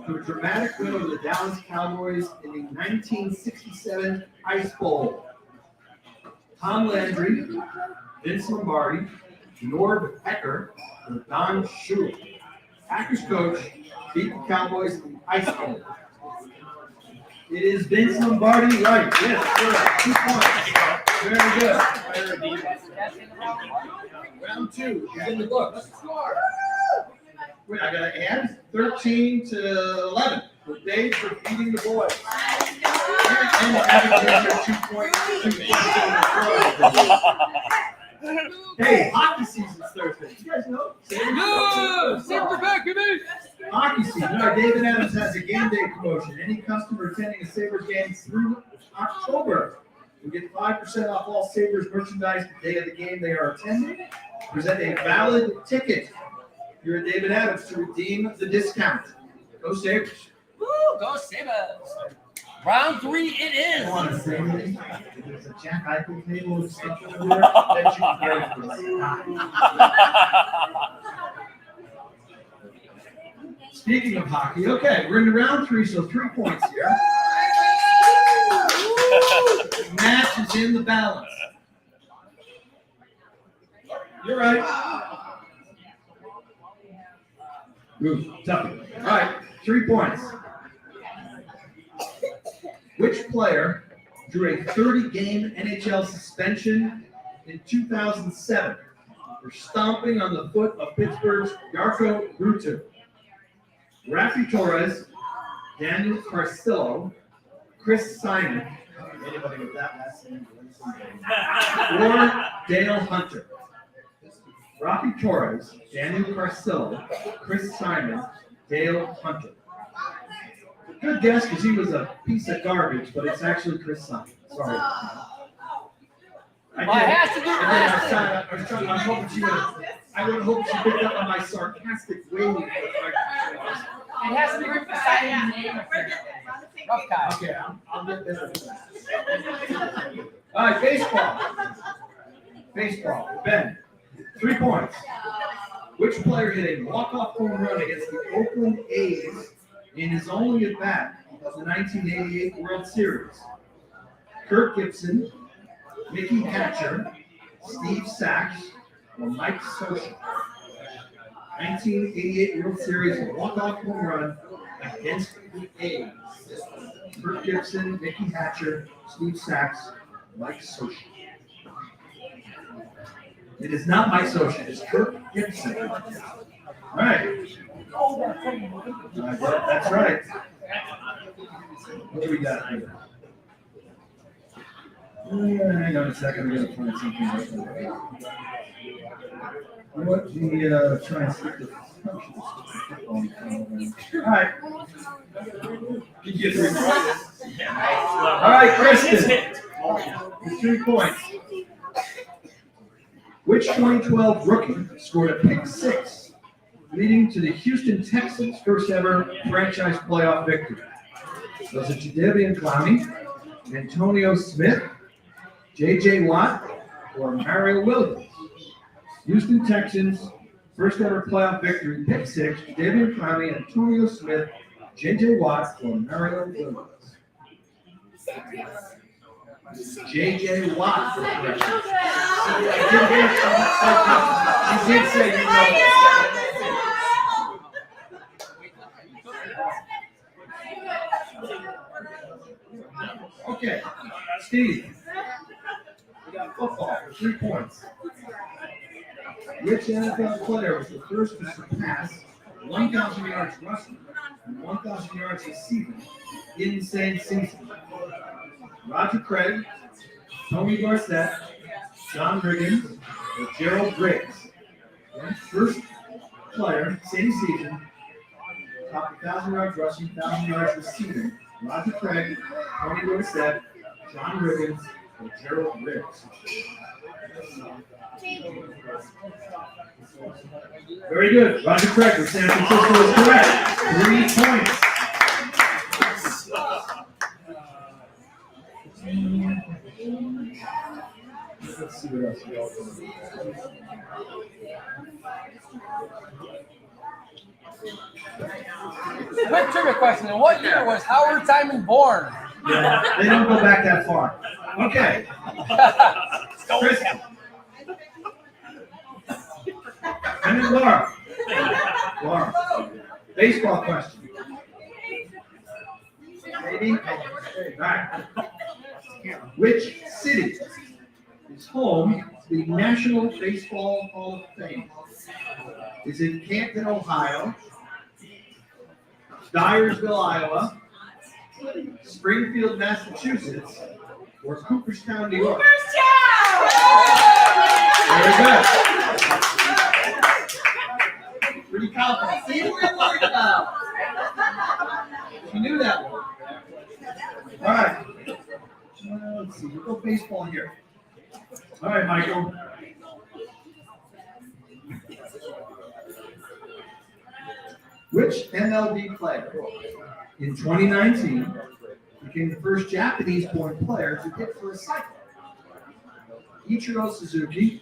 to a dramatic win over the Dallas Cowboys in the 1967 Ice Bowl? Tom Landry, Vince Lombardi, Norv Ecker, or Don Shula. Packers coach beat the Cowboys in the Ice Bowl. It is Vince Lombardi, right? Yes, correct. 2 points. Very good. Round 2 is in the books. Wait, I got to add 13 to 11 for Dave for beating the boys. And Evan 2 points. Hey, hockey season's Thursday. You guys know? Hockey season. All right, David Adams has a game day promotion. Any customer attending a Sabres game through October will get 5% off all Sabres merchandise the day of the game they are attending. Present a valid ticket here at David Adams to redeem the discount. Go Sabres. Woo, go Sabres. Round 3 it is. I want to say anything. There's a Jack Eichel table and stuff over there that you can get for like Speaking of hockey, okay, we're in round 3, so 3 points here. The match is in the balance. You're right. Ooh, tough. All right, 3 points. Which player drew a 30-game NHL suspension in 2007 for stomping on the foot of Pittsburgh's Jarkko Ruutu? Rafi Torres, Daniel Carcillo, Chris Simon, anybody with that last name, or Dale Hunter? Rafi Torres, Daniel Carcillo, Chris Simon, Dale Hunter. Good guess because he was a piece of garbage, but it's actually Chris Simon. Sorry. I would hope she picked up on my sarcastic wave. It has to be right beside his name. Rough guy. Okay, I'll get this. All right, baseball. Baseball. Ben, 3 points. Which player hit a walk-off home run against the Oakland A's in his only at-bat of the 1988 World Series? Kirk Gibson, Mickey Hatcher, Steve Sachs, or Mike Scioscia? 1988 World Series walk-off home run against the A's. Kirk Gibson, Mickey Hatcher, Steve Sachs, Mike Scioscia. It is not Mike Scioscia, it's Kirk Gibson. All right. That's right. What do we got here? Hang on a second, we're going to find something else. What do we try and stick to? All right. You get 3 points. All right, Kristen. 3 points. Which 2012 rookie scored a pick 6, leading to the Houston Texans' first ever franchise playoff victory? Was it Jadeveon Clowney, Antonio Smith, J.J. Watt, or Mario Williams? Houston Texans' first ever playoff victory, pick 6, Jadeveon Clowney, Antonio Smith, J.J. Watt, or Mario Williams? J.J. Watt. She did say you know. Okay, Steve. We got football for 3 points. Which NFL player was the first to surpass 1,000 yards rushing and 1,000 yards receiving in the same season? Roger Craig, Tony Dorsett, John Riggins, or Gerald Briggs. First player, same season, topped 1,000 yards rushing, 1,000 yards receiving. Roger Craig, Tony Dorsett, John Riggins, or Gerald Briggs. Very good. Roger Craig for San Francisco is correct. 3 points. Let's see what else we got. Quick trivia question. In what year was Howard Simon born? Yeah, they don't go back that far. Okay. Kristen. And then Laura. Laura. Baseball question. Maybe? All right. Which city is home to the National Baseball Hall of Fame? Is it Canton, Ohio, Dyersville, Iowa, Springfield, Massachusetts, or Cooperstown, New York? Very good. Pretty confident. See what we're worried about. You knew that one. All right. Let's see. We'll go baseball here. All right, Michael. Which MLB player in 2019 became the first Japanese-born player to hit for a cycle? Ichiro Suzuki,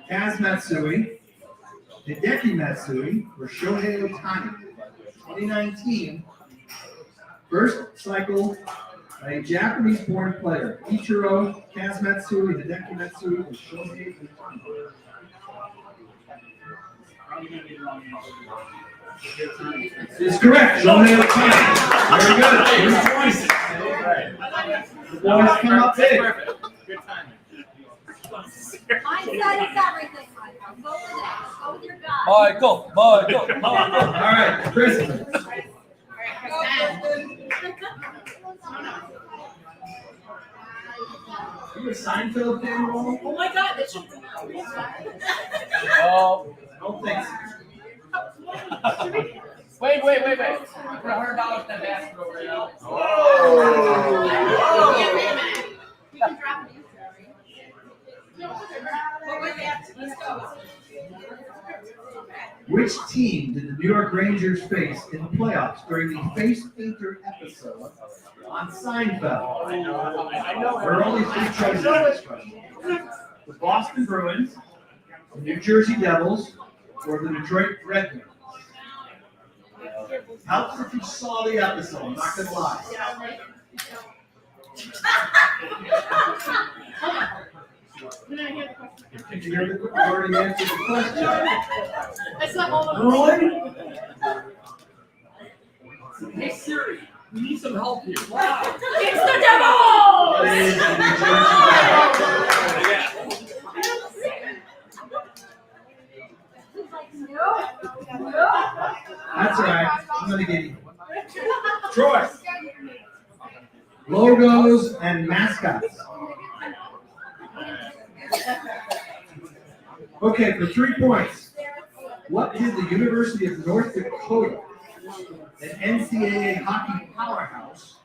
Kaz Matsui, Hideki Matsui, or Shohei Ohtani? 2019, first cycle by a Japanese-born player. Ichiro, Kaz Matsui, Hideki Matsui, or Shohei Ohtani? It's correct. Shohei Ohtani. Very good. 3 points. The boys come up big. Good timing. Mindset is everything, Michael. Go with it. Go with your gut. Michael. All right, Kristen. You a Seinfeld fan, Roll? Oh my God, that should come out. Oh. I don't think so. Wait. Put $100 in that basket over there. Oh, yeah, wait a minute. We can drop it. Let's go. Which team did the New York Rangers face in the playoffs during the Face Painter episode on Seinfeld? There are only 3 choices in this question. The Boston Bruins, the New Jersey Devils, or the Detroit Red Wings? Helps if you saw the episode, I'm not gonna lie. Did you hear the already answered the question? That's not all of Really? Hey Siri, we need some help here. Wow. It's the Devils! It is the New Jersey Devils. That's all right. I'm gonna get you. Troy. Logos and mascots. Okay, for 3 points. What did the University of North Dakota, an NCAA hockey powerhouse,